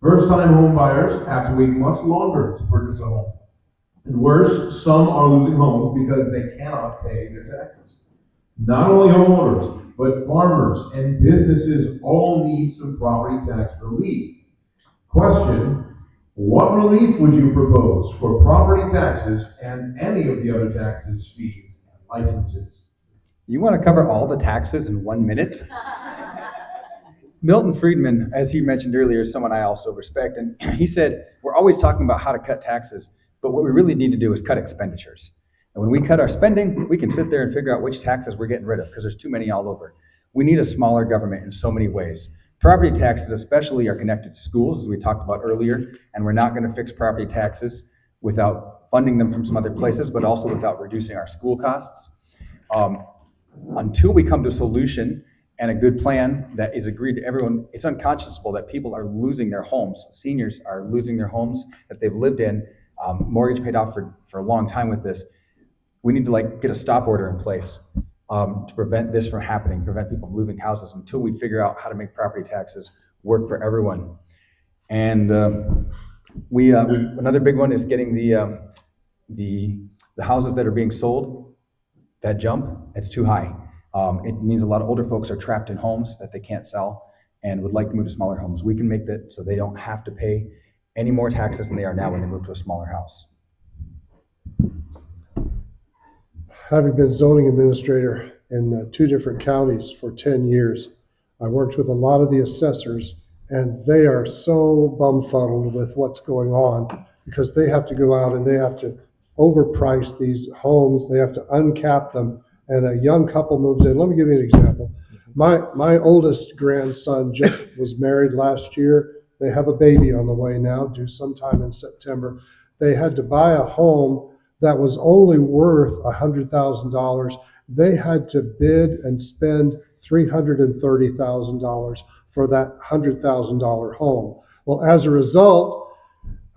First-time home buyers have to wait much longer to purchase a home. And worse, some are losing homes because they cannot pay their taxes. Not only homeowners, but farmers and businesses all need some property tax relief. Question: what relief would you propose for property taxes and any of the other taxes, fees, and licenses? You want to cover all the taxes in 1 minute? Milton Friedman, as he mentioned earlier, is someone I also respect, and he said, we're always talking about how to cut taxes, but what we really need to do is cut expenditures. And when we cut our spending, we can sit there and figure out which taxes we're getting rid of, because there's too many all over. We need a smaller government in so many ways. Property taxes especially are connected to schools, as we talked about earlier, and we're not going to fix property taxes without funding them from some other places, but also without reducing our school costs. Until we come to a solution and a good plan that is agreed to everyone, it's unconscionable that people are losing their homes. Seniors are losing their homes that they've lived in, mortgage paid off for a long time with this. We need to get a stop order in place to prevent this from happening, prevent people from losing houses until we figure out how to make property taxes work for everyone. And another big one is getting the houses that are being sold, that jump, it's too high. It means a lot of older folks are trapped in homes that they can't sell and would like to move to smaller homes. We can make that so they don't have to pay any more taxes than they are now when they move to a smaller house. Having been zoning administrator in 2 different counties for 10 years, I worked with a lot of the assessors, and they are so bumfuddled with what's going on because they have to go out and they have to overprice these homes. They have to uncap them, and a young couple moves in. Let me give you an example. My oldest grandson just was married last year. They have a baby on the way now, due sometime in September. They had to buy a home that was only worth $100,000. They had to bid and spend $330,000 for that $100,000 home. Well, as a result,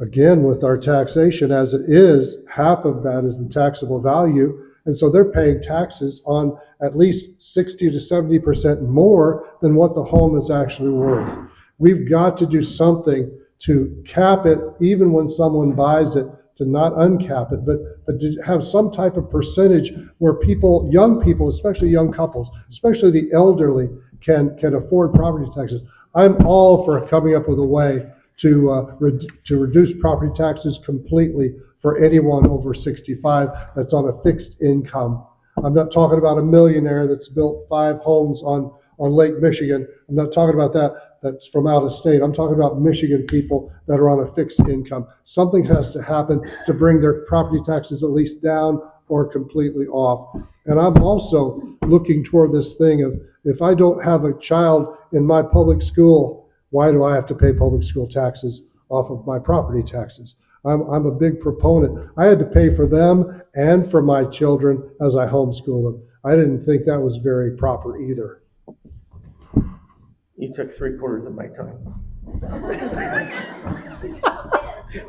again, with our taxation as it is, half of that is the taxable value. And so they're paying taxes on at least 60 to 70% more than what the home is actually worth. We've got to do something to cap it, even when someone buys it, to not uncap it, but to have some type of percentage where people, young people, especially young couples, especially the elderly, can afford property taxes. I'm all for coming up with a way to reduce property taxes completely for anyone over 65 that's on a fixed income. I'm not talking about a millionaire that's built 5 homes on Lake Michigan. I'm not talking about that's from out of state. I'm talking about Michigan people that are on a fixed income. Something has to happen to bring their property taxes at least down or completely off. And I'm also looking toward this thing of, if I don't have a child in my public school, why do I have to pay public school taxes off of my property taxes? I'm a big proponent. I had to pay for them and for my children as I homeschool them. I didn't think that was very proper either. You took 3/4 of my time.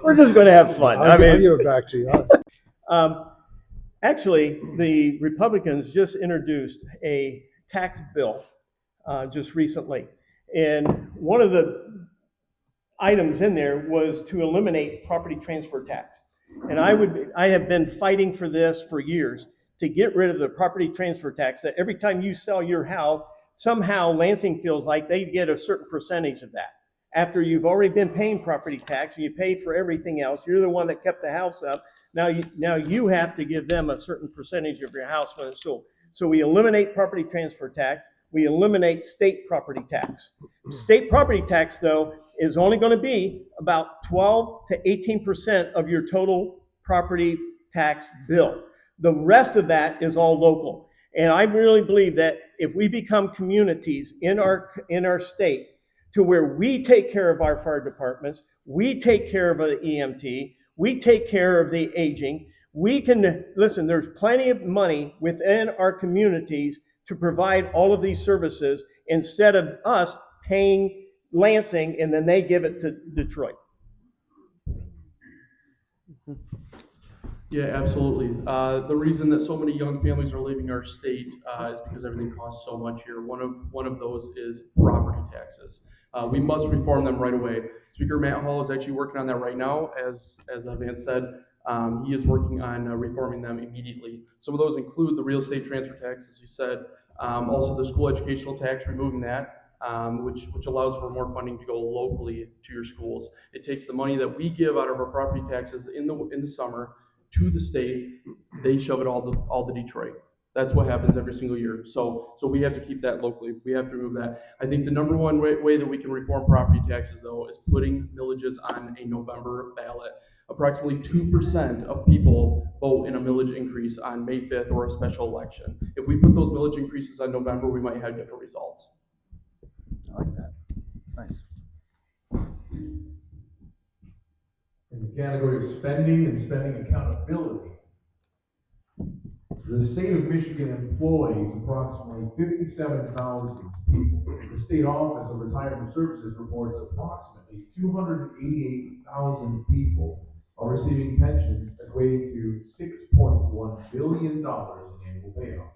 We're just going to have fun. I'll give it back to you. Actually, the Republicans just introduced a tax bill just recently. And one of the items in there was to eliminate property transfer tax. And I have been fighting for this for years, to get rid of the property transfer tax, that every time you sell your house, somehow Lansing feels like they get a certain percentage of that. After you've already been paying property tax and you paid for everything else, you're the one that kept the house up. Now you have to give them a certain percentage of your house when it's sold. So we eliminate property transfer tax. We eliminate state property tax. State property tax, though, is only going to be about 12 to 18% of your total property tax bill. The rest of that is all local. And I really believe that if we become communities in our state to where we take care of our fire departments, we take care of the EMT, we take care of the aging, we can, listen, there's plenty of money within our communities to provide all of these services instead of us paying Lansing and then they give it to Detroit. Yeah, absolutely. The reason that so many young families are leaving our state is because everything costs so much here. One of those is property taxes. We must reform them right away. Speaker Matt Hall is actually working on that right now. As Vance said, he is working on reforming them immediately. Some of those include the real estate transfer tax, as you said, also the school educational tax, removing that. Which allows for more funding to go locally to your schools. It takes the money that we give out of our property taxes in the summer to the state. They shove it all to Detroit. That's what happens every single year. So we have to keep that locally. We have to remove that. I think the number one way that we can reform property taxes, though, is putting millages on a November ballot. Approximately 2% of people vote in a millage increase on May 5th or a special election. If we put those millage increases on November, we might have different results. I like that. Nice. In the category of spending and spending accountability, the state of Michigan employs approximately 57,000 people. The state office of retirement services reports approximately 288,000 people are receiving pensions equating to $6.1 billion in annual payouts.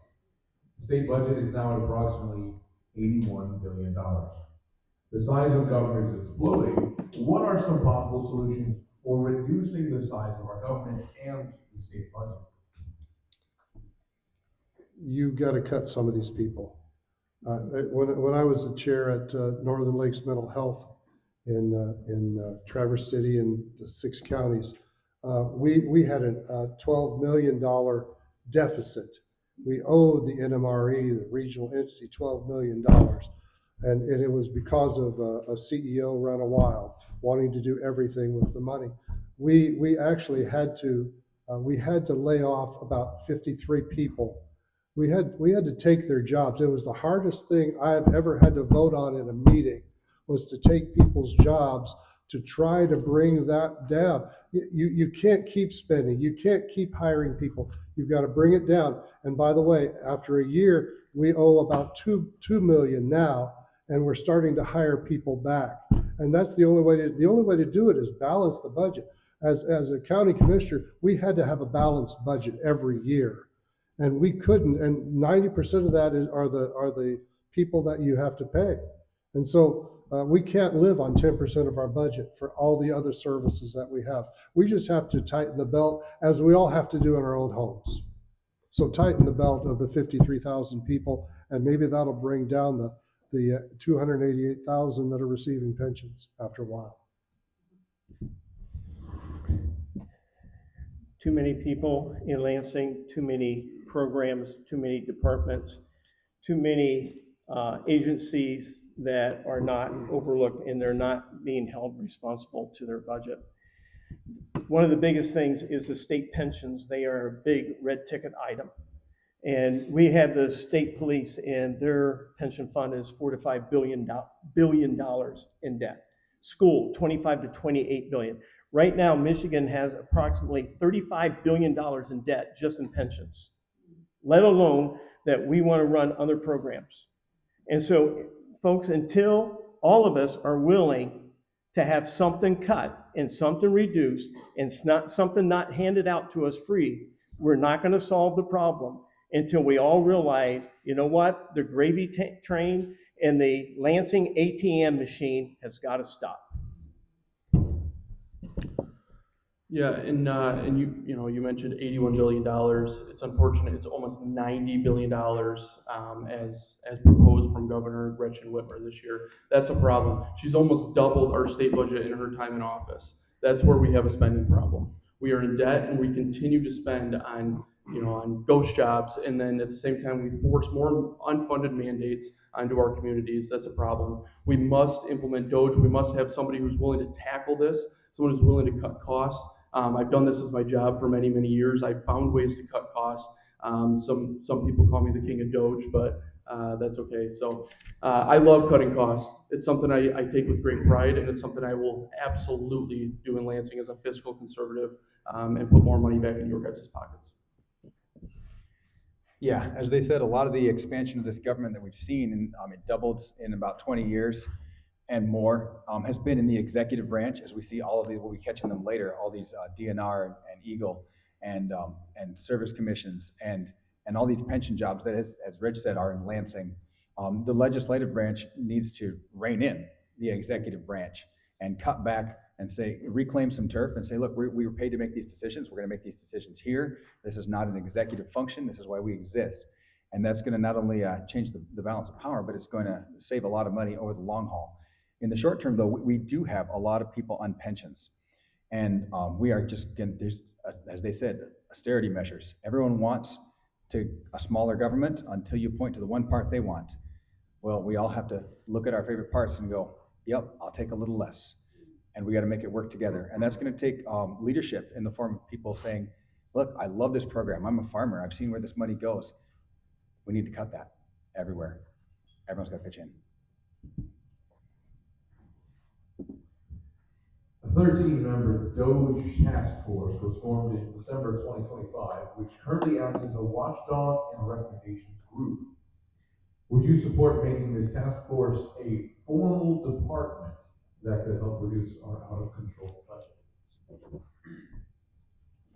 The state budget is now at approximately $81 billion. The size of government is exploding. What are some possible solutions for reducing the size of our government and the state budget? You've got to cut some of these people. When I was the chair at Northern Lakes Mental Health in Traverse City and the 6 counties, we had a $12 million deficit. We owed the NMRE, the regional entity, $12 million. And it was because of a CEO run a wild, wanting to do everything with the money. We actually had to lay off about 53 people. We had to take their jobs. It was the hardest thing I've ever had to vote on in a meeting, was to take people's jobs to try to bring that down. You can't keep spending. You can't keep hiring people. You've got to bring it down. And by the way, after a year, we owe about $2 million now, and we're starting to hire people back. And that's the only way to do it, is balance the budget. As a county commissioner, we had to have a balanced budget every year. And we couldn't, and 90% of that are the people that you have to pay. And so we can't live on 10% of our budget for all the other services that we have. We just have to tighten the belt, as we all have to do in our own homes. So tighten the belt of the 53,000 people, and maybe that'll bring down the 288,000 that are receiving pensions after a while. Too many people in Lansing, too many programs, too many departments, too many agencies that are not overlooked, and they're not being held responsible to their budget. One of the biggest things is the state pensions. They are a big red ticket item. And we have the state police, and their pension fund is $4 to $5 billion in debt. School, 25 to 28 billion. Right now, Michigan has approximately $35 billion in debt just in pensions, let alone that we want to run other programs. And so, folks, until all of us are willing to have something cut and something reduced and something not handed out to us free, we're not going to solve the problem until we all realize, you know what, the gravy train and the Lansing ATM machine has got to stop. Yeah, and you mentioned $81 billion. It's unfortunate. It's almost $90 billion as proposed from Governor Gretchen Whitmer this year. That's a problem. She's almost doubled our state budget in her time in office. That's where we have a spending problem. We are in debt, and we continue to spend on ghost jobs, and then at the same time we force more unfunded mandates onto our communities. That's a problem. We must implement DOGE. We must have somebody who's willing to tackle this, someone who's willing to cut costs. I've done this as my job for many, many years. I've found ways to cut costs. Some people call me the king of Doge, but that's okay. So I love cutting costs. It's something I take with great pride, and it's something I will absolutely do in Lansing as a fiscal conservative, and put more money back in your guys' pockets. Yeah, as they said, a lot of the expansion of this government that we've seen, and it doubled in about 20 years and more, has been in the executive branch. As we see all of these, we'll be catching them later, all these DNR and EGLE and service commissions and all these pension jobs that, as Rich said, are in Lansing. The legislative branch needs to rein in the executive branch and cut back and say, reclaim some turf and say, look, we were paid to make these decisions. We're going to make these decisions here. This is not an executive function. This is why we exist. And that's going to not only change the balance of power, but it's going to save a lot of money over the long haul. In the short term, though, we do have a lot of people on pensions. And we are just, again, there's, as they said, austerity measures. Everyone wants to a smaller government until you point to the one part they want. Well, we all have to look at our favorite parts and go, yep, I'll take a little less. And we got to make it work together. And that's going to take leadership in the form of people saying, look, I love this program. I'm a farmer. I've seen where this money goes. We need to cut that everywhere. Everyone's got to pitch in. A 13-member DOGE task force was formed in December 2025, which currently acts as a watchdog and recommendations group. Would you support making this task force a formal department that could help reduce our out-of-control budget?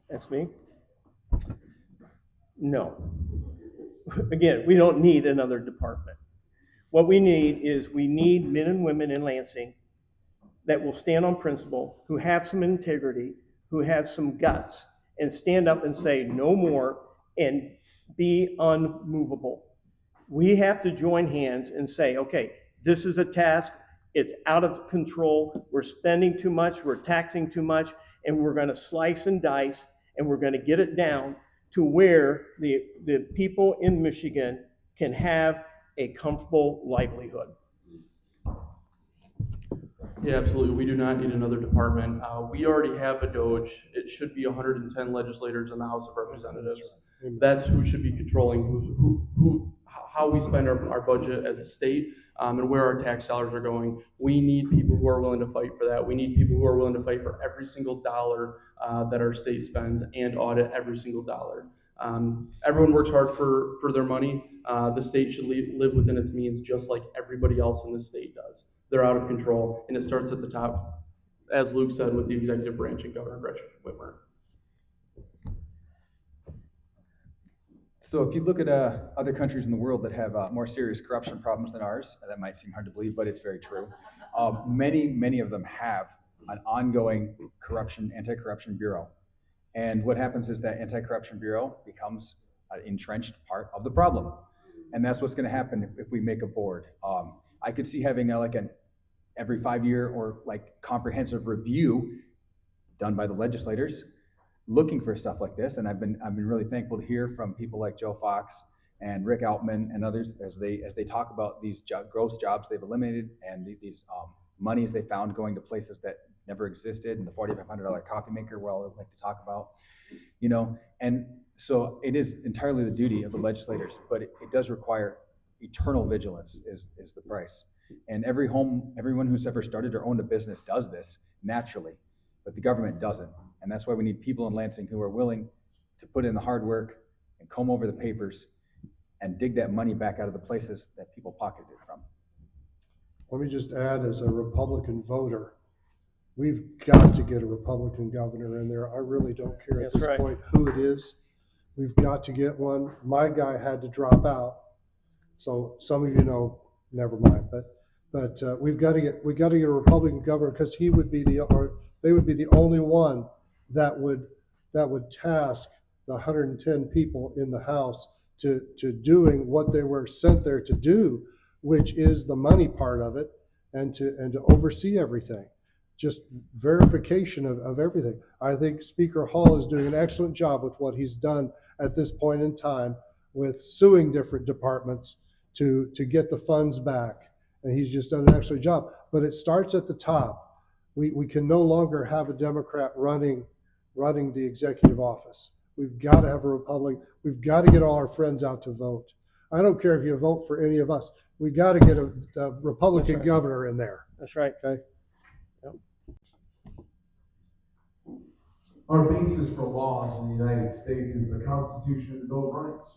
That's me? No. Again, we don't need another department. What we need is we need men and women in Lansing that will stand on principle, who have some integrity, who have some guts, and stand up and say no more and be unmovable. We have to join hands and say, okay, this is a task, it's out of control, we're spending too much, we're taxing too much, and we're gonna slice and dice, and we're gonna get it down to where the people in Michigan can have a comfortable livelihood. Yeah, absolutely. We do not need another department. We already have a DOGE. It should be 110 legislators in the House of Representatives. That's who should be controlling how we spend our budget as a state, and where our tax dollars are going. We need people who are willing to fight for that. We need people who are willing to fight for every single dollar that our state spends and audit every single dollar. Everyone works hard for their money. The state should live within its means just like everybody else in the state does. They're out of control, and it starts at the top, as Luke said, with the executive branch and Governor Gretchen Whitmer. So if you look at other countries in the world that have more serious corruption problems than ours, that might seem hard to believe, but it's very true. Many of them have an ongoing anti-corruption bureau. And what happens is that anti-corruption bureau becomes an entrenched part of the problem. And that's what's going to happen if we make a board. I could see having an every 5-year or comprehensive review done by the legislators looking for stuff like this. And I've been really thankful to hear from people like Joe Fox and Rick Altman and others as they talk about these gross jobs they've eliminated and these monies they found going to places that never existed, and the $4,500 coffee maker we all like to talk about, and so it is entirely the duty of the legislators, but it does require eternal vigilance is the price. And everyone who's ever started or owned a business does this naturally, but the government doesn't. And that's why we need people in Lansing who are willing to put in the hard work and comb over the papers and dig that money back out of the places that people pocketed it from. Let me just add, as a Republican voter, we've got to get a Republican governor in there. I really don't care at That's this right. point who it is. We've got to get one. My guy had to drop out, so some of you know, never mind. But we got to get a Republican governor, because they would be the only one that would task the 110 people in the House to doing what they were sent there to do, which is the money part of it, and to oversee everything, just verification of everything. I think Speaker Hall is doing an excellent job with what he's done at this point in time with suing different departments to get the funds back, and he's just done an excellent job. But it starts at the top. We can no longer have a Democrat running the executive office. We've got to have a Republican. We've got to get all our friends out to vote. I don't care if you vote for any of us. We got to get a Republican That's right. governor in there. That's right. Okay. Yep. Our basis for laws in the United States is the Constitution and the Bill of Rights.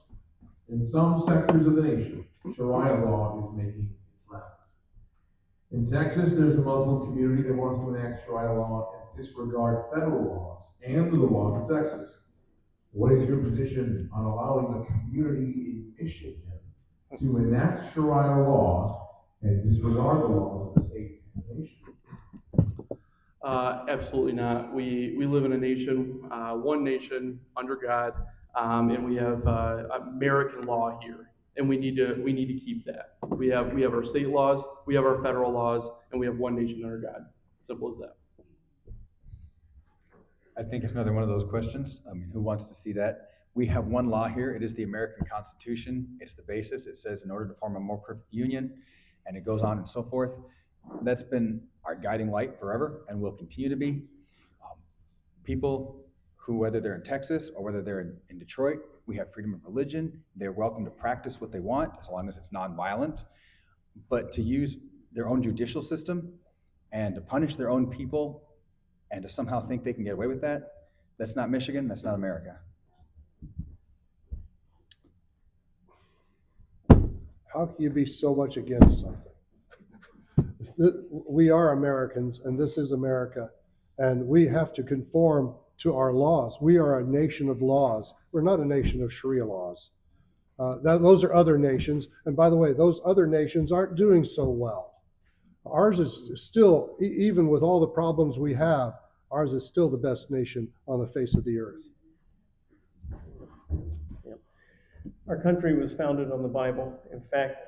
In some sectors of the nation, Sharia law is making its rounds. In Texas, there's a Muslim community that wants to enact Sharia law and disregard federal laws and the laws of Texas. What is your position on allowing a community in Michigan to enact Sharia law and disregard the laws of the state and the nation? Absolutely not. We live in a nation, one nation under God, and we have American law here, and we need to keep that. We have our state laws, we have our federal laws, and we have one nation under God. Simple as that. I think it's another one of those questions. I mean, who wants to see that? We have one law here. It is the American Constitution. It's the basis. It says in order to form a more perfect union, and it goes on and so forth. That's been our guiding light forever and will continue to be. People who, whether they're in Texas or whether they're in Detroit, we have freedom of religion. They're welcome to practice what they want as long as it's nonviolent. But to use their own judicial system and to punish their own people and to somehow think they can get away with that, that's not Michigan, that's not America. How can you be so much against something? We are Americans, and this is America, and we have to conform to our laws. We are a nation of laws. We're not a nation of Sharia laws. Those are other nations, and by the way, those other nations aren't doing so well. Ours is still, even with all the problems we have, ours is still the best nation on the face of the earth. Our country was founded on the Bible. In fact,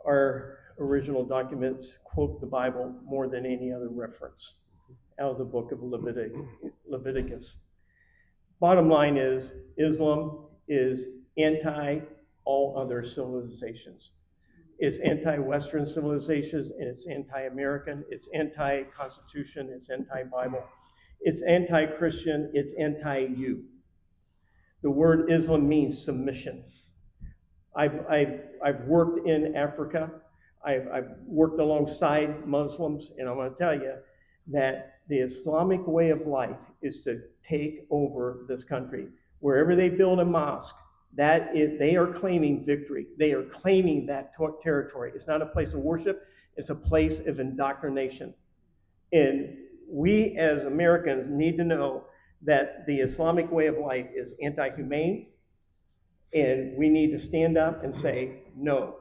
our original documents quote the Bible more than any other reference out of the book of Leviticus. Bottom line is, Islam is anti all other civilizations. It's anti-Western civilizations, and it's anti-American, it's anti-Constitution, it's anti-Bible, it's anti-Christian, it's anti-you. The word Islam means submission. I've worked in Africa. I've worked alongside Muslims, and I'm going to tell you that the Islamic way of life is to take over this country. Wherever they build a mosque, they are claiming victory. They are claiming that territory. It's not a place of worship. It's a place of indoctrination. And we as Americans need to know that the Islamic way of life is anti-humane, and we need to stand up and say, no,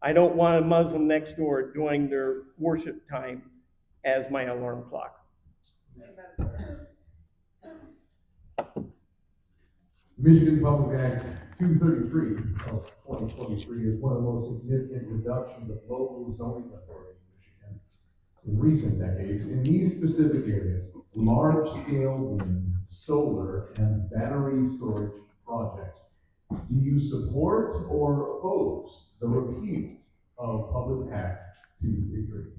I don't want a Muslim next door doing their worship time as my alarm clock. Michigan Public Act 233 of 2023 is one of the most significant reductions of local zoning authority in Michigan in recent decades. In these specific areas, large-scale wind, solar, and battery storage projects, do you support or oppose the repeal of Public Act 233?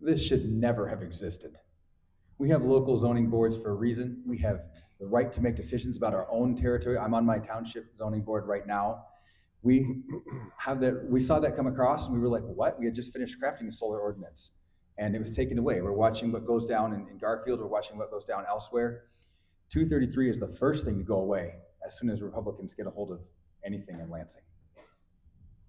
This should never have existed. We have local zoning boards for a reason. We have the right to make decisions about our own territory. I'm on my township zoning board right now. We saw that come across and we were like, what? We had just finished crafting a solar ordinance and it was taken away. We're watching what goes down in Garfield, we're watching what goes down elsewhere. 233 is the first thing to go away as soon as Republicans get a hold of anything in Lansing.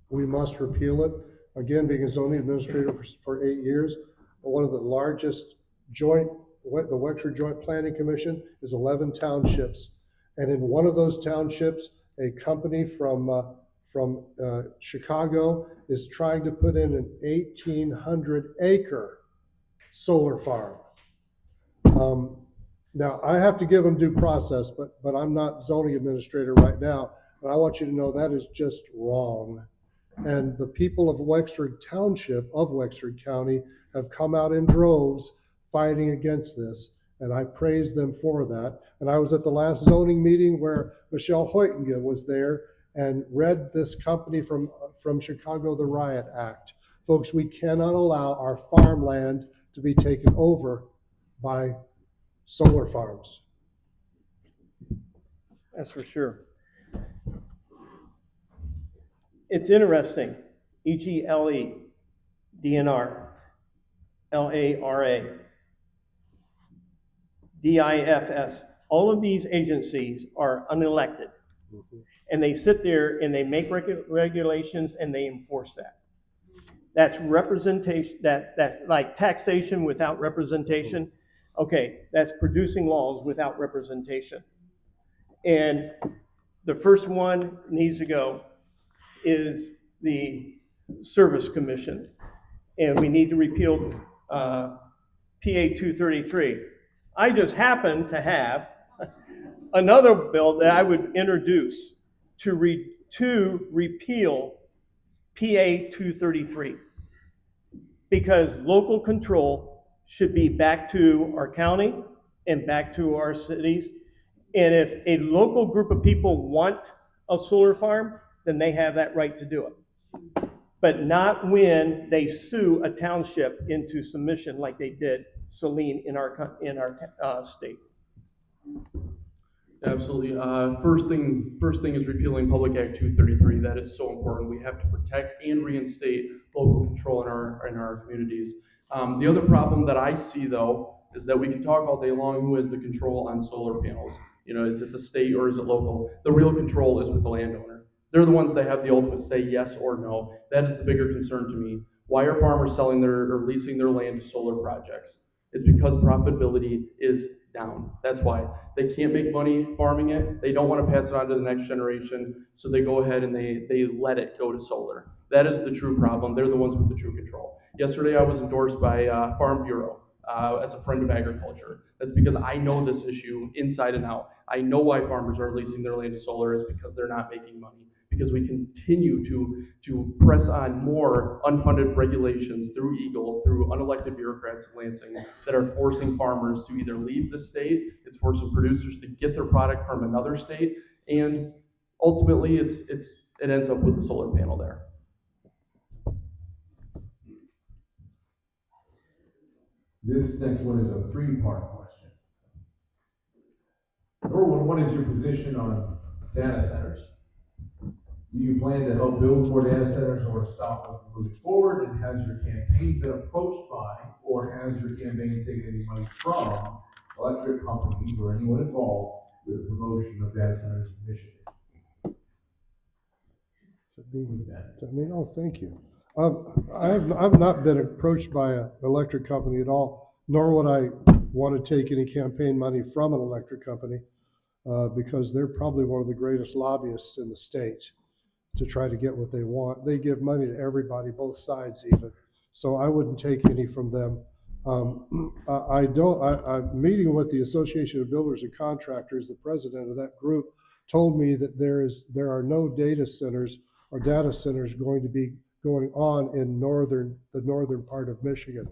We must repeal it. Again, being a zoning administrator for 8 years, one of the largest the Wexford Joint Planning Commission is 11 townships. And in one of those townships, a company from Chicago is trying to put in an 1,800-acre solar farm. Now, I have to give them due process, but I'm not zoning administrator right now. But I want you to know that is just wrong. And the people of Wexford Township, of Wexford County, have come out in droves fighting against this, and I praise them for that. And I was at the last zoning meeting where Michelle Hoytinga was there and read this company from Chicago, the Riot Act. Folks, we cannot allow our farmland to be taken over by solar farms. That's for sure. It's interesting. EGLE, DNR, LARA, DIFS, all of these agencies are unelected. And they sit there and they make regulations and they enforce that. That's representation, that's like taxation without representation. Okay, that's producing laws without representation. And the first one needs to go is the Service Commission. And we need to repeal PA 233. I just happen to have another bill that I would introduce to repeal PA 233, because local control should be back to our county and back to our cities. And if a local group of people want a solar farm, then they have that right to do it. But not when they sue a township into submission like they did Saline in our state. Absolutely. First thing is repealing Public Act 233. That is so important. We have to protect and reinstate local control in our communities. The other problem that I see, though, is that we can talk all day long who has the control on solar panels. You know, is it the state or is it local? The real control is with the landowner. They're the ones that have the ultimate say, yes or no. That is the bigger concern to me. Why are farmers selling or leasing their land to solar projects? It's because profitability is down. That's why. They can't make money farming it. They don't want to pass it on to the next generation, so they go ahead and they let it go to solar. That is the true problem. They're the ones with the true control. Yesterday, I was endorsed by Farm Bureau as a friend of agriculture. That's because I know this issue inside and out. I know why farmers are leasing their land to solar is because they're not making money. Because we continue to press on more unfunded regulations through Eagle, through unelected bureaucrats in Lansing that are forcing farmers to either leave the state, it's forcing producers to get their product from another state, and ultimately it ends up with the solar panel there. This next one is a three-part question. Number one, what is your position on data centers? Do you plan to help build more data centers or stop them from moving forward? And has your campaign been approached by, or has your campaign taken any money from electric companies or anyone involved with the promotion of data centers in Michigan? Oh, thank you. I've not been approached by an electric company at all, nor would I want to take any campaign money from an electric company because they're probably one of the greatest lobbyists in the state to try to get what they want. They give money to everybody, both sides even. So I wouldn't take any from them. I'm meeting with the Association of Builders and Contractors. The president of that group told me that there are no data centers or data centers going to be going on in the northern part of Michigan.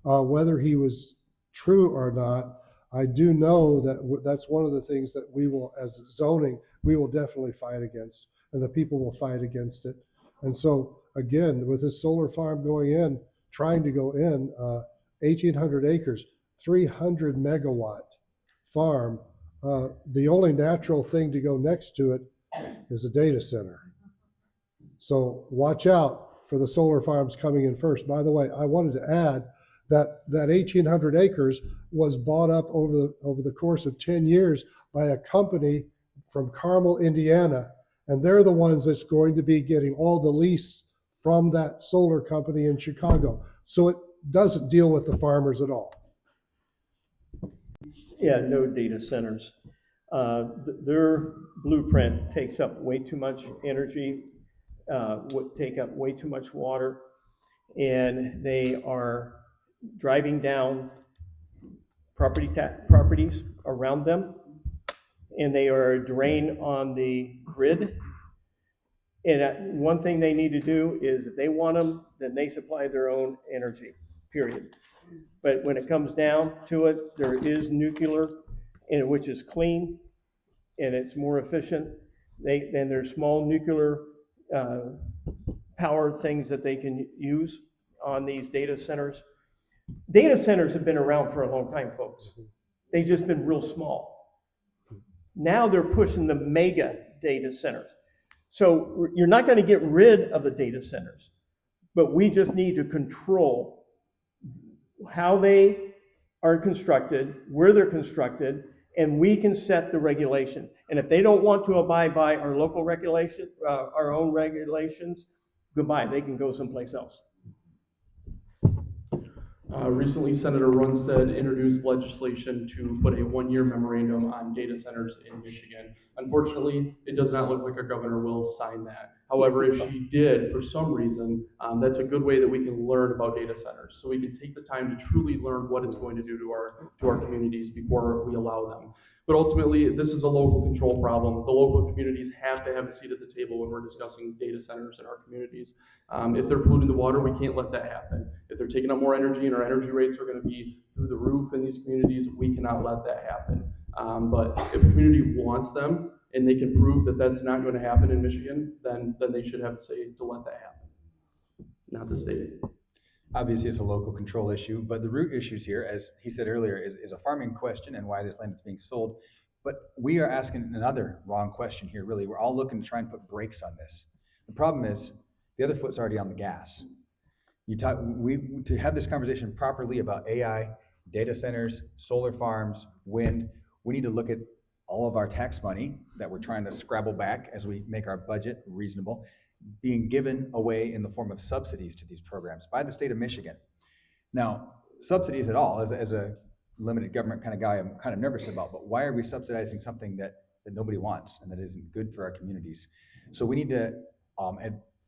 Whether he was true or not, I do know that that's one of the things that we will, as zoning, we will definitely fight against, and the people will fight against it. And so again, with this solar farm trying to go in, 1,800 acres, 300 megawatt farm, the only natural thing to go next to it is a data center. So watch out for the solar farms coming in first. By the way, I wanted to add that 1,800 acres was bought up over the course of 10 years by a company from Carmel, Indiana, and they're the ones that's going to be getting all the lease from that solar company in Chicago. So it doesn't deal with the farmers at all. Yeah, no data centers. Their blueprint takes up way too much energy, would take up way too much water, and they are driving down properties around them, and they are a drain on the grid. And one thing they need to do is if they want them, then they supply their own energy, period. But when it comes down to it, there is nuclear, which is clean and it's more efficient. Then there's small nuclear power things that they can use on these data centers. Data centers have been around for a long time, folks. They've just been real small. Now they're pushing the mega data centers. So you're not going to get rid of the data centers, but we just need to control how they are constructed, where they're constructed, and we can set the regulation. And if they don't want to abide by our local regulation, our own regulations, goodbye, they can go someplace else. Recently, Senator Runstead introduced legislation to put a one-year memorandum on data centers in Michigan. Unfortunately, it does not look like our governor will sign that. However, if she did, for some reason, that's a good way that we can learn about data centers. So we can take the time to truly learn what it's going to do to our communities before we allow them. But ultimately, this is a local control problem. The local communities have to have a seat at the table when we're discussing data centers in our communities. If they're polluting the water, we can't let that happen. If they're taking up more energy and our energy rates are going to be through the roof in these communities, we cannot let that happen. But if the community wants them and they can prove that that's not going to happen in Michigan, then they should have to say to let that happen, not the state. Obviously, it's a local control issue, but the root issues here, as he said earlier, is a farming question and why this land is being sold. But we are asking another wrong question here, really. We're all looking to try and put brakes on this. The problem is the other foot's already on the gas. To have this conversation properly about AI, data centers, solar farms, wind, we need to look at all of our tax money that we're trying to scrabble back as we make our budget reasonable, being given away in the form of subsidies to these programs by the state of Michigan. Now, subsidies at all, as a limited government kind of guy, I'm kind of nervous about, but why are we subsidizing something that nobody wants and that isn't good for our communities? So we need to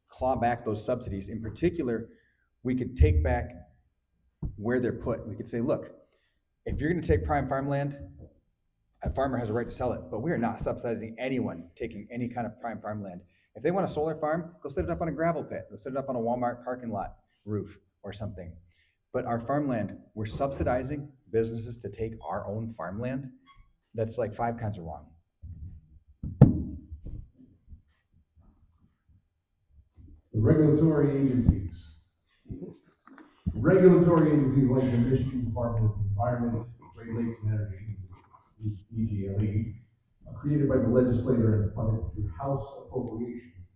claw back those subsidies. In particular, we could take back where they're put. We could say, look, if you're going to take prime farmland, a farmer has a right to sell it, but we are not subsidizing anyone taking any kind of prime farmland. If they want a solar farm, go set it up on a gravel pit. Go set it up on a Walmart parking lot roof or something. But our farmland, we're subsidizing businesses to take our own farmland. That's like 5 kinds of wrong. The regulatory agencies. Regulatory agencies like the Michigan Department of the Environment, Regulation and Energy, EGLE, created by the legislature and funded through House appropriations.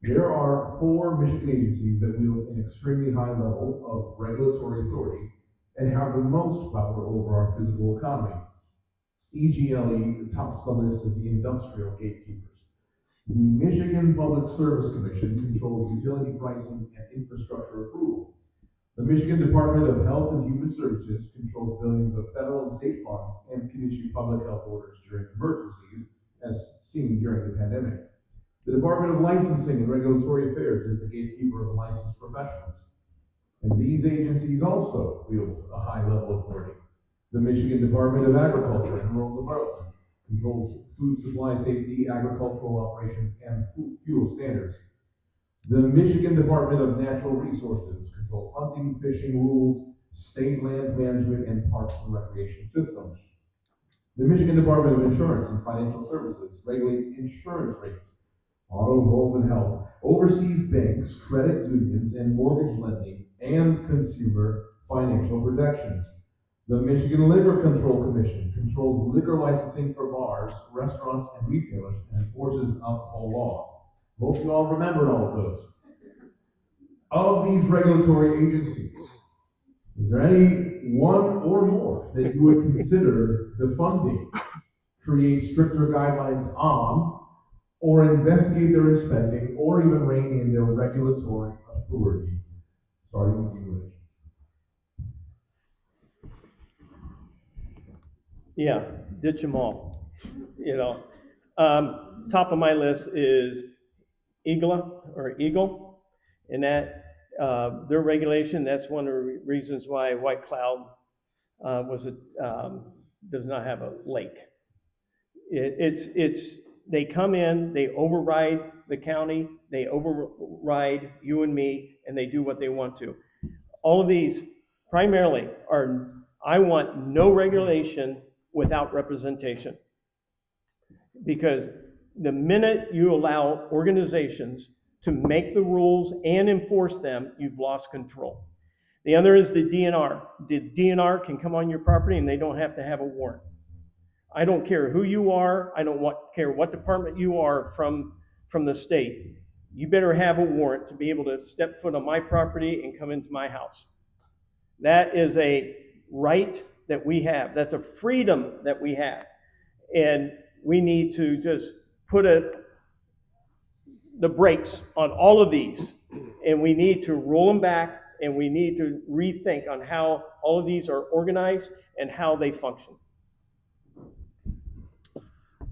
There are 4 Michigan agencies that wield an extremely high level of regulatory authority and have the most power over our physical economy. EGLE tops the list as the industrial gatekeepers. The Michigan Public Service Commission controls utility pricing and infrastructure approval. The Michigan Department of Health and Human Services controls billions of federal and state funds and can issue public health orders during emergencies, as seen during the pandemic. The Department of Licensing and Regulatory Affairs is the gatekeeper of licensed professionals. And these agencies also wield a high level of authority. The Michigan Department of Agriculture and Rural Development controls food supply safety, agricultural operations, and fuel standards. The Michigan Department of Natural Resources controls hunting, fishing rules, state land management, and parks and recreation systems. The Michigan Department of Insurance and Financial Services regulates insurance rates, auto, home, and health, oversees banks, credit unions, and mortgage lending, and consumer financial protections. The Michigan Liquor Control Commission controls liquor licensing for bars, restaurants, and retailers, and enforces alcohol laws. Most of you all remembered all of those. Of these regulatory agencies, is there any one or more that you would consider the funding, create stricter guidelines on, or investigate their spending, or even rein in their regulatory authority? Starting with you, Rich. Yeah, ditch them all. Top of my list is Eagle, and that their regulation. That's one of the reasons why White Cloud does not have a lake. They come in, they override the county, they override you and me, and they do what they want to. All of these primarily are, I want no regulation without representation. Because the minute you allow organizations to make the rules and enforce them, you've lost control. The other is the DNR. The DNR can come on your property and they don't have to have a warrant. I don't care who you are. I don't care what department you are from the state. You better have a warrant to be able to step foot on my property and come into my house. That is a right that we have. That's a freedom that we have. And we need to just put the brakes on all of these. And we need to roll them back, and we need to rethink on how all of these are organized and how they function.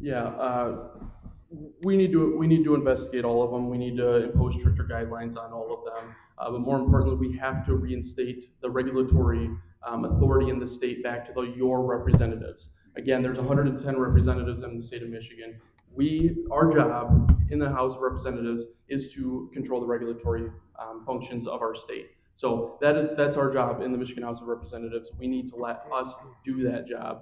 Yeah, we need to investigate all of them. We need to impose stricter guidelines on all of them. But more importantly, we have to reinstate the regulatory authority in the state back to your representatives. Again, there's 110 representatives in the state of Michigan. Our job in the House of Representatives is to control the regulatory functions of our state. So that's our job in the Michigan House of Representatives. We need to let us do that job.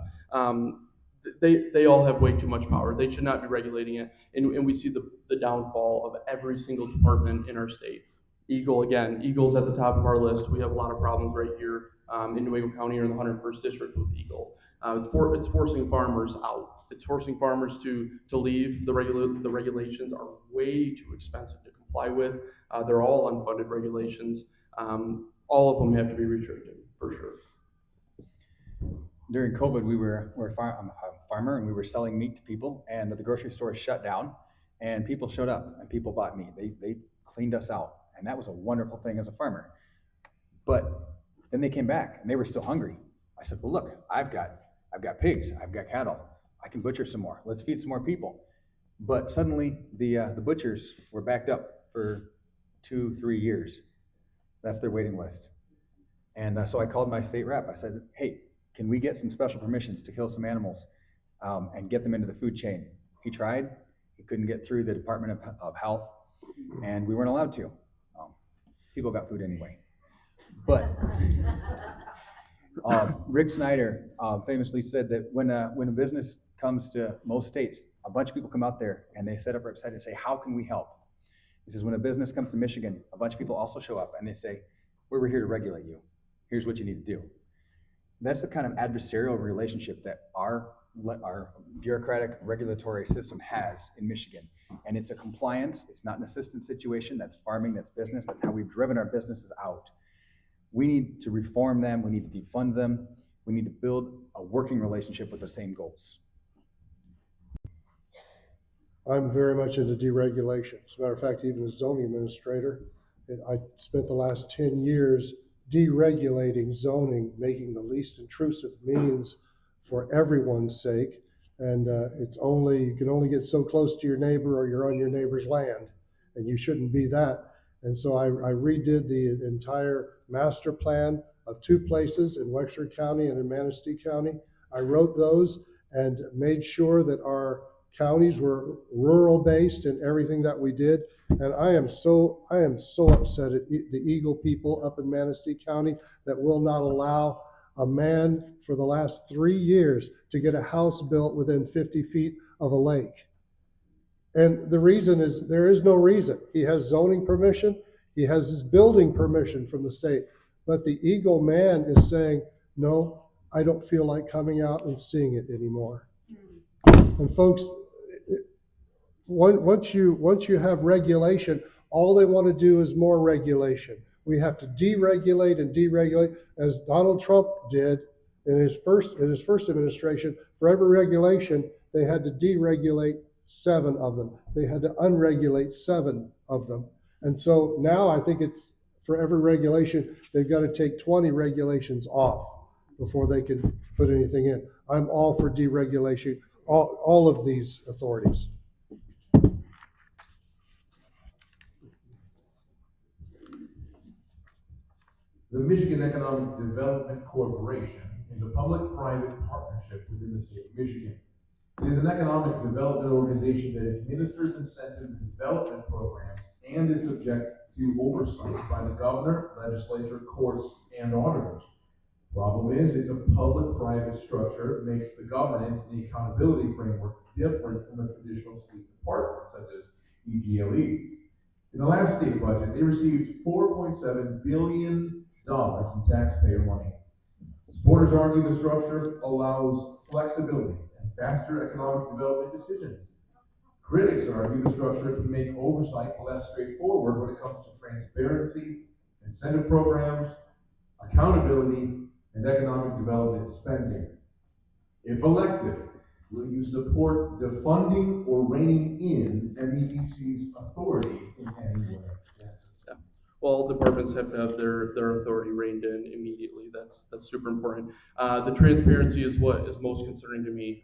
they all have way too much power. They should not be regulating it. And we see the downfall of every single department in our state. Eagle's at the top of our list. We have a lot of problems right here in Newaygo County or in the 101st District with Eagle. It's forcing farmers out. It's forcing farmers to leave. The regulations are way too expensive to comply with. They're all unfunded regulations. All of them have to be restricted, for sure. During COVID, I'm a farmer, and we were selling meat to people, and the grocery store shut down, and people showed up and people bought meat. They cleaned us out, and that was a wonderful thing as a farmer. But then they came back and they were still hungry. I said, well, look, I've got pigs, I've got cattle, I can butcher some more. Let's feed some more people. But suddenly the butchers were backed up for 2-3 years. That's their waiting list. And so I called my state rep. I said, hey, can we get some special permissions to kill some animals and get them into the food chain? He tried. He couldn't get through the Department of Health, and we weren't allowed to. People got food anyway. But Rick Snyder famously said that when a business comes to most states, a bunch of people come out there and they set up a website and say, how can we help? He says, when a business comes to Michigan, a bunch of people also show up and they say, we're here to regulate you. Here's what you need to do. That's the kind of adversarial relationship that our bureaucratic regulatory system has in Michigan. And it's a compliance, it's not an assistance situation. That's farming, that's business, that's how we've driven our businesses out. We need to reform them, we need to defund them, we need to build a working relationship with the same goals. I'm very much into deregulation. As a matter of fact, even as zoning administrator, I spent the last 10 years deregulating zoning, making the least intrusive means for everyone's sake. And you can only get so close to your neighbor or you're on your neighbor's land, and you shouldn't be that. And so I redid the entire master plan of 2 places in Wexford County and in Manistee County. I wrote those and made sure that our counties were rural based in everything that we did. And I am so upset at the Eagle people up in Manistee County that will not allow a man for the last 3 years to get a house built within 50 feet of a lake. And the reason is, there is no reason. He has zoning permission, he has his building permission from the state, but the Eagle man is saying, no, I don't feel like coming out and seeing it anymore. And folks, once you have regulation, all they want to do is more regulation. We have to deregulate and deregulate, as Donald Trump did in his first administration. For every regulation, they had to deregulate 7 of them. They had to unregulate 7 of them. And so now I think it's, for every regulation, they've got to take 20 regulations off before they can put anything in. I'm all for deregulation, all of these authorities. The Michigan Economic Development Corporation is a public-private partnership within the state of Michigan. It is an economic development organization that administers incentives and development programs and is subject to oversight by the governor, legislature, courts, and auditors. Problem is, it's a public-private structure. It makes the governance and the accountability framework different from a traditional state department, such as EGLE. In the last state budget, they received $4.7 billion in taxpayer money. Supporters argue the structure allows flexibility and faster economic development decisions. Critics argue the structure can make oversight less straightforward when it comes to transparency, incentive programs, accountability, and economic development spending. If elected, will you support defunding or reining in MEDC's authority in any way? Well, departments have to have their authority reined in immediately. That's super important. The transparency is what is most concerning to me.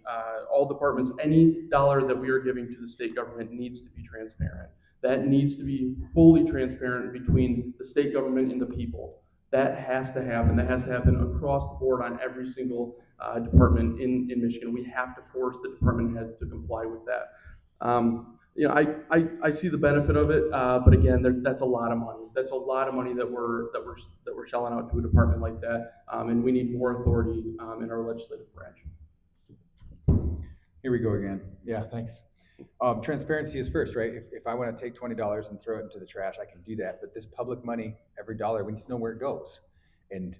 All departments, any dollar that we are giving to the state government needs to be transparent. That needs to be fully transparent between the state government and the people. That has to happen. That has to happen across the board on every single department in Michigan. We have to force the department heads to comply with that. I see the benefit of it, but again, that's a lot of money. That's a lot of money that we're shelling out to a department like that, and we need more authority in our legislative branch. Here we go again. Yeah, thanks. Transparency is first, right? If I want to take $20 and throw it into the trash, I can do that. But this public money, every dollar, we need to know where it goes. And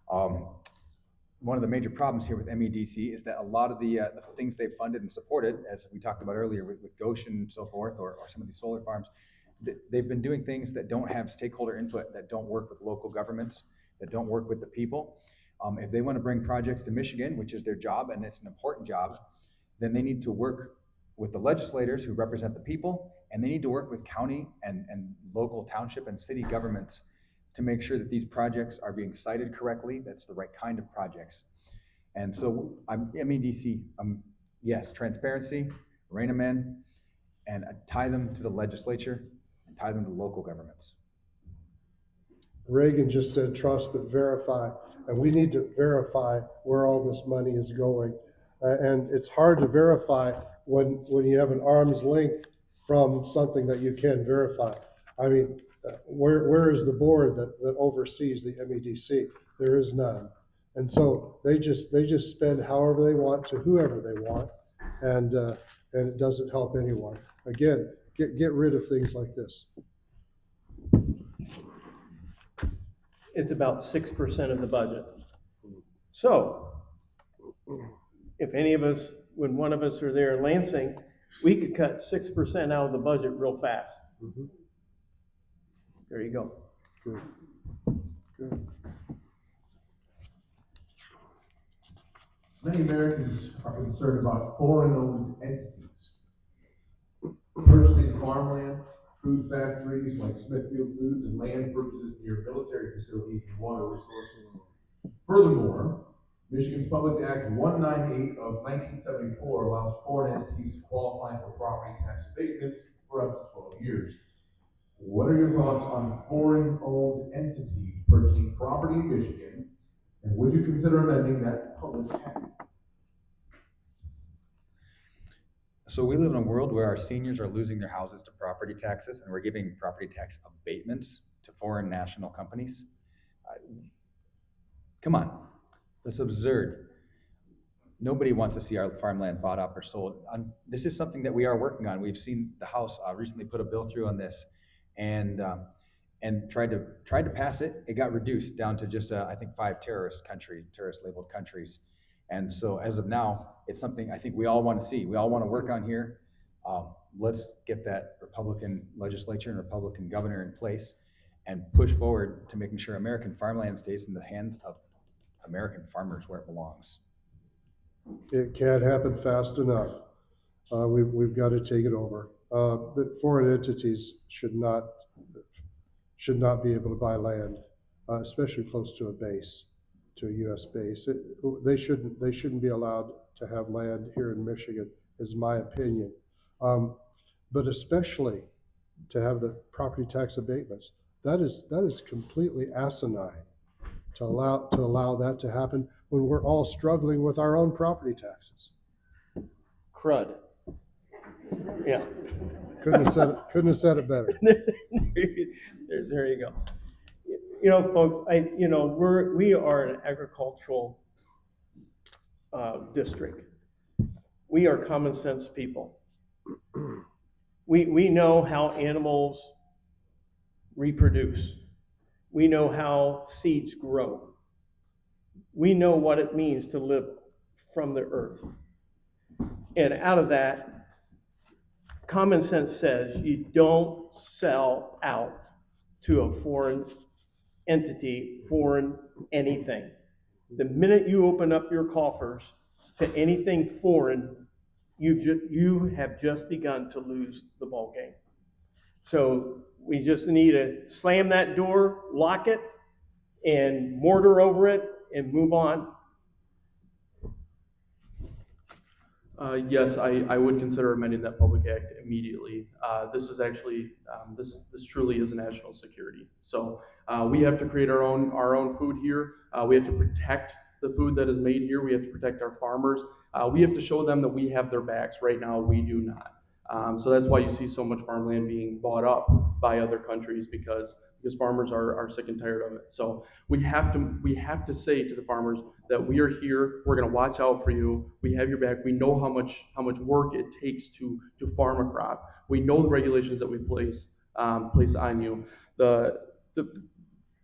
one of the major problems here with MEDC is that a lot of the things they've funded and supported, as we talked about earlier with Goshen and so forth, or some of these solar farms, they've been doing things that don't have stakeholder input, that don't work with local governments, that don't work with the people. If they want to bring projects to Michigan, which is their job, and it's an important job, then they need to work with the legislators who represent the people, and they need to work with county and local township and city governments to make sure that these projects are being cited correctly, that's the right kind of projects. And so I'm MEDC, yes, transparency, rein them in, and tie them to the legislature, and tie them to local governments. Reagan just said trust but verify, and we need to verify where all this money is going. And it's hard to verify when you have an arm's length from something that you can verify. I mean, where is the board that oversees the MEDC? There is none. And so they just spend however they want to whoever they want, and it doesn't help anyone. Again, get rid of things like this. It's about 6% of the budget. So, if any of us, when one of us are there in Lansing, we could cut 6% out of the budget real fast. Mm-hmm. There you go. Good. Good. Many Americans are concerned about foreign-owned entities purchasing farmland, food factories like Smithfield Foods, and land purchases near military facilities and water resources. Furthermore, Michigan's Public Act 198 of 1974 allows foreign entities to qualify for property tax abatements for up to 12 years. What are your thoughts on foreign-owned entities purchasing property in Michigan, and would you consider amending that public act? So we live in a world where our seniors are losing their houses to property taxes, and we're giving property tax abatements to foreign national companies. Come on, that's absurd. Nobody wants to see our farmland bought up or sold. This is something that we are working on. We've seen the House recently put a bill through on this, and tried to pass it. It got reduced down to just I think 5 terrorist labeled countries. And so as of now, it's something I think we all want to see. We all want to work on here. Let's get that Republican legislature and Republican governor in place and push forward to making sure American farmland stays in the hands of American farmers where it belongs. It can't happen fast enough. We've got to take it over. The foreign entities should not be able to buy land, especially close to a base, to a U.S. base. They shouldn't be allowed to have land here in Michigan, is my opinion. But especially to have the property tax abatements. That is completely asinine to allow that to happen when we're all struggling with our own property taxes. Crud. Yeah. Couldn't have said it better. There you go. You know, folks, we are an agricultural district. We are common sense people. We know how animals reproduce. We know how seeds grow. We know what it means to live from the earth. And out of that, common sense says you don't sell out to a foreign entity, foreign anything. The minute you open up your coffers to anything foreign, you have just begun to lose the ball game. So we just need to slam that door, lock it, and mortar over it, and move on. Yes, I would consider amending that public act immediately. This is actually, this truly is national security. So we have to create our own food here. We have to protect the food that is made here. We have to protect our farmers. We have to show them that we have their backs. Right now, we do not. So that's why you see so much farmland being bought up by other countries because farmers are sick and tired of it. So we have to say to the farmers that we are here. We're going to watch out for you. We have your back. We know how much work it takes to farm a crop. We know the regulations that we place on you.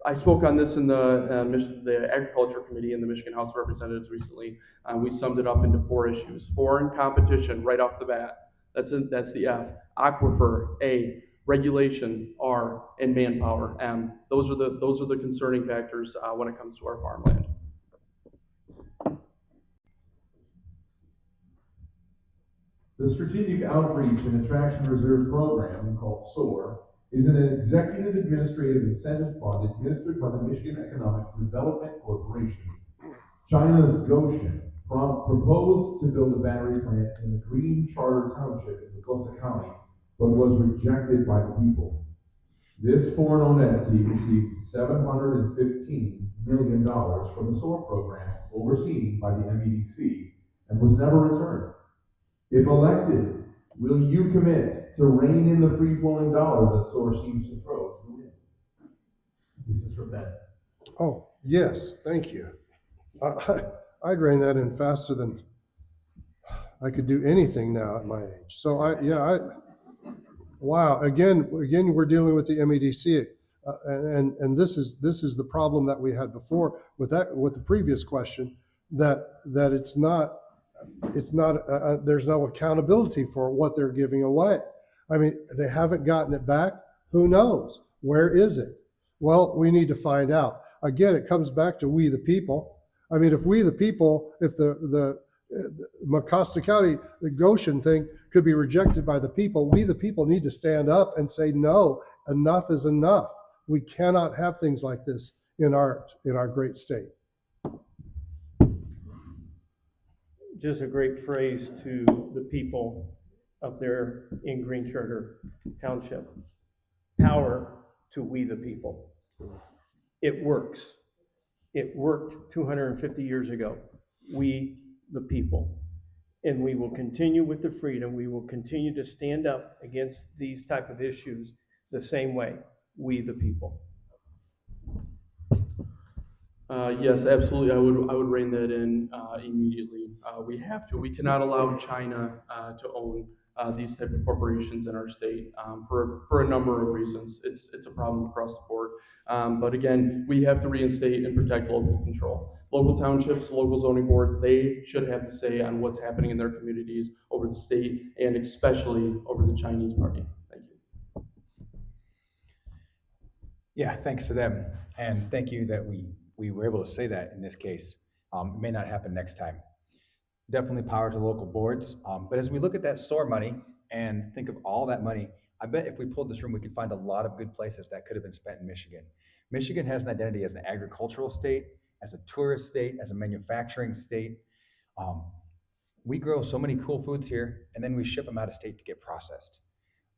I spoke on this in the Agriculture Committee in the Michigan House of Representatives recently. We summed it up into 4 issues. Foreign competition right off the bat. That's the F. Aquifer, A. Regulation, R. And manpower, M. Those are the concerning factors when it comes to our farmland. The Strategic Outreach and Attraction Reserve Program, called SOAR, is an executive administrative incentive fund administered by the Michigan Economic Development Corporation. China's Goshen proposed to build a battery plant in the Green Charter Township in Mecosta County, but was rejected by the people. This foreign-owned entity received $715 million from the SOAR program overseen by the MEDC and was never returned. If elected, will you commit to rein in the free-flowing dollars that SOAR seems to throw to the wind? This is from Ben. Oh, yes, thank you. I'd rein that in faster than I could do anything now at my age. So wow, again, we're dealing with the MEDC. And this is the problem that we had before with the previous question, that it's not there's no accountability for what they're giving away. I mean, they haven't gotten it back. Who knows? Where is it? Well, we need to find out. Again, it comes back to we the people. I mean, if we the people, if the Mecosta County, the Goshen thing could be rejected by the people, we the people need to stand up and say, no, enough is enough. We cannot have things like this in our great state. Just a great phrase to the people up there in Green Charter Township. Power to we the people. It works. It worked 250 years ago. We the people. And we will continue with the freedom. We will continue to stand up against these type of issues the same way. We the people. Yes, absolutely. I would rein that in immediately. We have to. We cannot allow China to own these type of corporations in our state for a number of reasons. It's a problem across the board. But again, we have to reinstate and protect local control. Local townships, local zoning boards, they should have the say on what's happening in their communities over the state and especially over the Chinese party. Thank you. Yeah, thanks to them. And thank you that we were able to say that in this case. It may not happen next time. Definitely power to local boards. But as we look at that SOAR money and think of all that money, I bet if we pulled this room, we could find a lot of good places that could have been spent in Michigan. Michigan has an identity as an agricultural state, as a tourist state, as a manufacturing state. We grow so many cool foods here, and then we ship them out of state to get processed.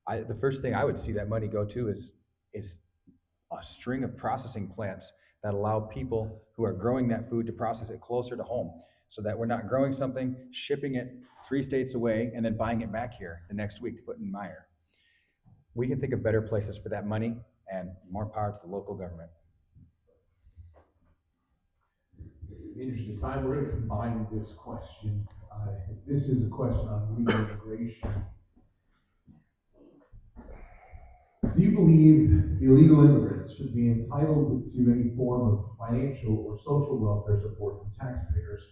The first thing I would see that money go to is a string of processing plants that allow people who are growing that food to process it closer to home, so that we're not growing something, shipping it 3 states away, and then buying it back here the next week to put in Meyer. We can think of better places for that money, and more power to the local government. In the interest of time, we're going to combine this question. This is a question on legal immigration. Do you believe illegal immigrants should be entitled to any form of financial or social welfare support from taxpayers,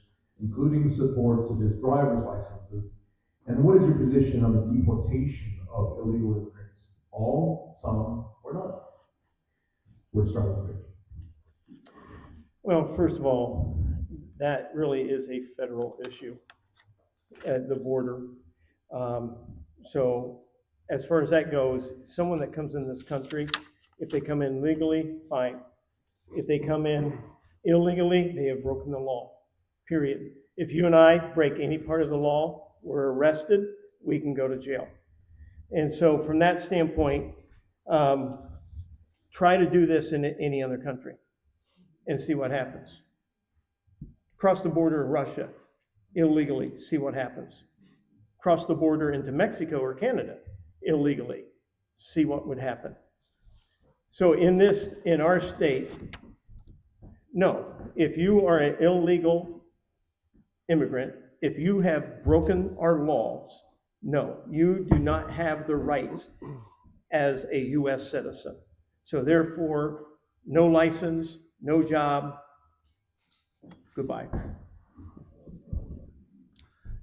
including support such as driver's licenses? And what is your position on the deportation of illegal immigrants? All, some, or none? We're starting with Rich. Well, first of all, that really is a federal issue at the border. So as far as that goes, someone that comes in this country, if they come in legally, fine. If they come in illegally, they have broken the law, period. If you and I break any part of the law, we're arrested, we can go to jail. And so from that standpoint, try to do this in any other country and see what happens. Cross the border of Russia illegally, see what happens. cross the border into Mexico or Canada illegally. See what would happen. So in our state, no, if you are an illegal immigrant, if you have broken our laws, no, you do not have the rights as a US citizen. So therefore, no license, no job, goodbye.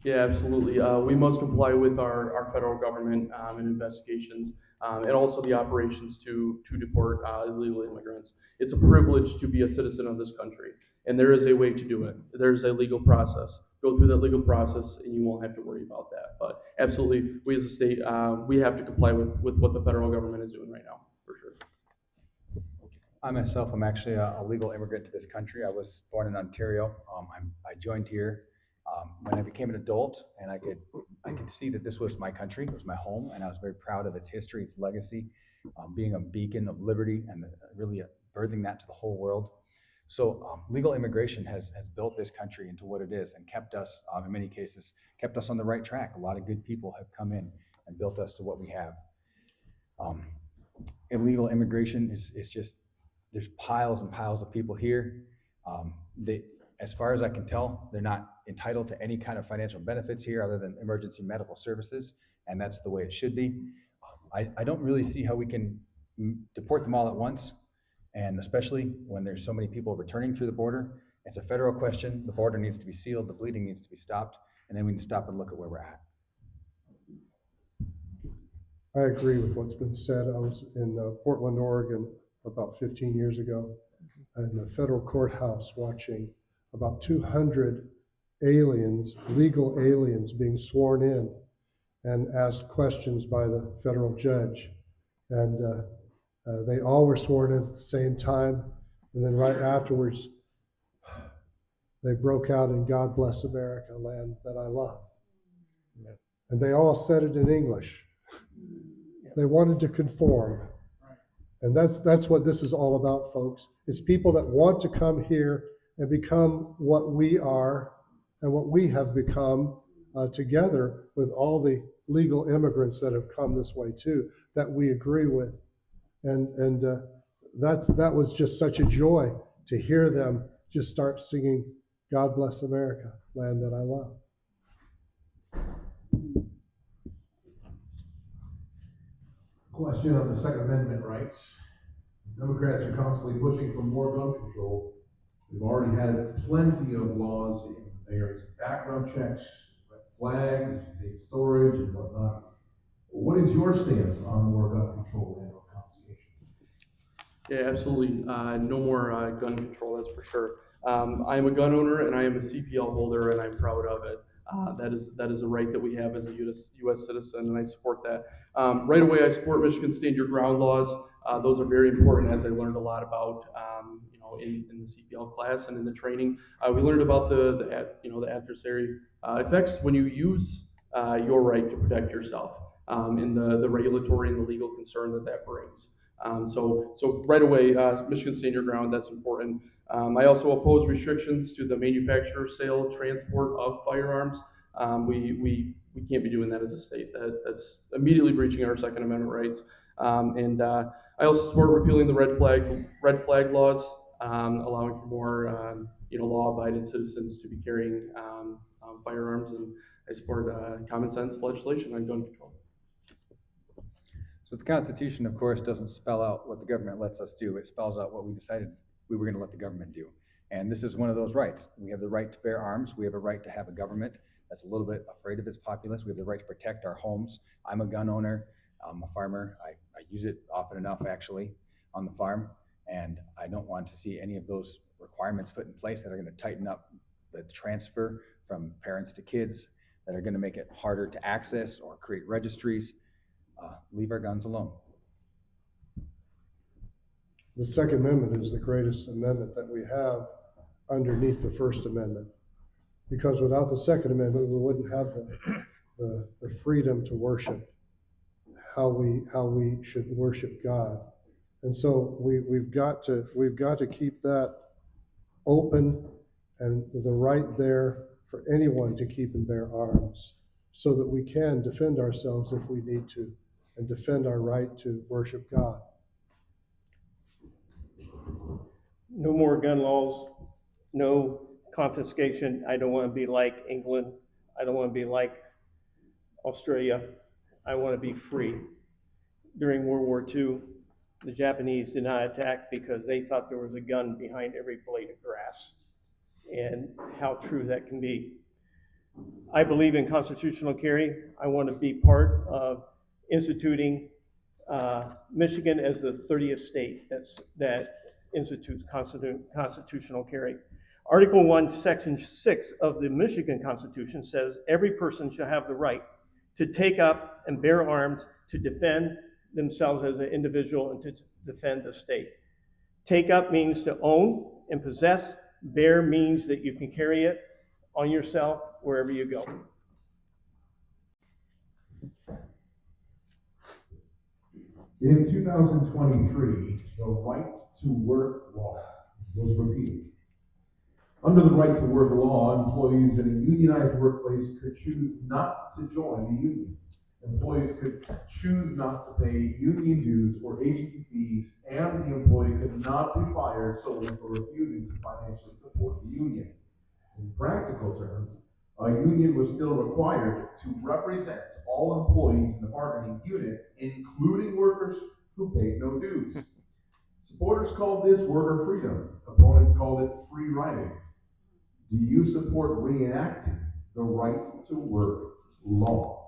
Yeah, absolutely. We must comply with our federal government and investigations, and also the operations to deport illegal immigrants. It's a privilege to be a citizen of this country, and there is a way to do it. There's a legal process. Go through that legal process, and you won't have to worry about that. But absolutely, we as a state, we have to comply with what the federal government is doing right now, for sure. I myself am actually a legal immigrant to this country. I was born in Ontario. I joined here when I became an adult, and I could see that this was my country, it was my home, and I was very proud of its history, its legacy, being a beacon of liberty and really birthing that to the whole world. So legal immigration has built this country into what it is and kept us, in many cases, kept us on the right track. A lot of good people have come in and built us to what we have. Illegal immigration is just, there's piles and piles of people here. As far as I can tell, they're not entitled to any kind of financial benefits here other than emergency medical services, and that's the way it should be. I don't really see how we can deport them all at once, and especially when there's so many people returning through the border. It's a federal question. The border needs to be sealed, the bleeding needs to be stopped, and then we can stop and look at where we're at. I agree with what's been said. I was in Portland, Oregon about 15 years ago in the federal courthouse watching about 200 aliens, legal aliens, being sworn in and asked questions by the federal judge. And they all were sworn in at the same time. And then right afterwards, they broke out in "God Bless America, Land That I Love." And they all said it in English. They wanted to conform. And that's what this is all about, folks. It's people that want to come here and become what we are and what we have become together with all the legal immigrants that have come this way too, that we agree with. And that was just such a joy to hear them just start singing "God Bless America, Land That I Love." Question on the Second Amendment rights. Democrats are constantly pushing for more gun control. We've already had plenty of laws in there, background checks, red flags, safe storage, and whatnot. What is your stance on more gun control and or confiscation? Yeah, absolutely. No more gun control, that's for sure. I am a gun owner and I am a CPL holder, and I'm proud of it. That is a right that we have as a U.S. citizen, and I support that. Right away, I support Michigan Stand Your Ground laws. Those are very important, as I learned a lot about, in the CPL class and in the training. We learned about the adversary effects when you use your right to protect yourself, and the regulatory and the legal concern that brings. So right away, Michigan Stand Your Ground, that's important. I also oppose restrictions to the manufacture, sale, transport of firearms. We can't be doing that as a state. That's immediately breaching our Second Amendment rights. I also support repealing the red flag laws, allowing for more law-abiding citizens to be carrying firearms, and I support common sense legislation on gun control. So the Constitution, of course, doesn't spell out what the government lets us do. It spells out what we decided we were going to let the government do. And this is one of those rights. We have the right to bear arms. We have a right to have a government that's a little bit afraid of its populace. We have the right to protect our homes. I'm a gun owner. I'm a farmer. I use it often enough, actually, on the farm. And I don't want to see any of those requirements put in place that are going to tighten up the transfer from parents to kids, that are going to make it harder to access or create registries. Leave our guns alone. The Second Amendment is the greatest amendment that we have underneath the First Amendment. Because without the Second Amendment, we wouldn't have the freedom to worship how we should worship God. And so we've got to keep that open and the right there for anyone to keep and bear arms. so that we can defend ourselves if we need to and defend our right to worship God. No more gun laws, no confiscation. I don't want to be like England. I don't want to be like Australia. I want to be free. During World War II, the Japanese did not attack because they thought there was a gun behind every blade of grass, and how true that can be. I believe in constitutional carry. I want to be part of instituting Michigan as the 30th state that institutes constitutional carry. Article 1, Section 6 of the Michigan Constitution says every person shall have the right to take up and bear arms to defend themselves as an individual and to defend the state. Take up means to own and possess. Bear means that you can carry it on yourself wherever you go. In 2023, the right to work law was repealed. Under the right to work law, employees in a unionized workplace could choose not to join the union. Employees could choose not to pay union dues or agency fees, and the employee could not be fired solely for refusing to financially support the union. In practical terms, a union was still required to represent all employees in the bargaining unit, including workers who paid no dues. Supporters called this worker freedom. Opponents called it free riding. Do you support reenacting the right to work law?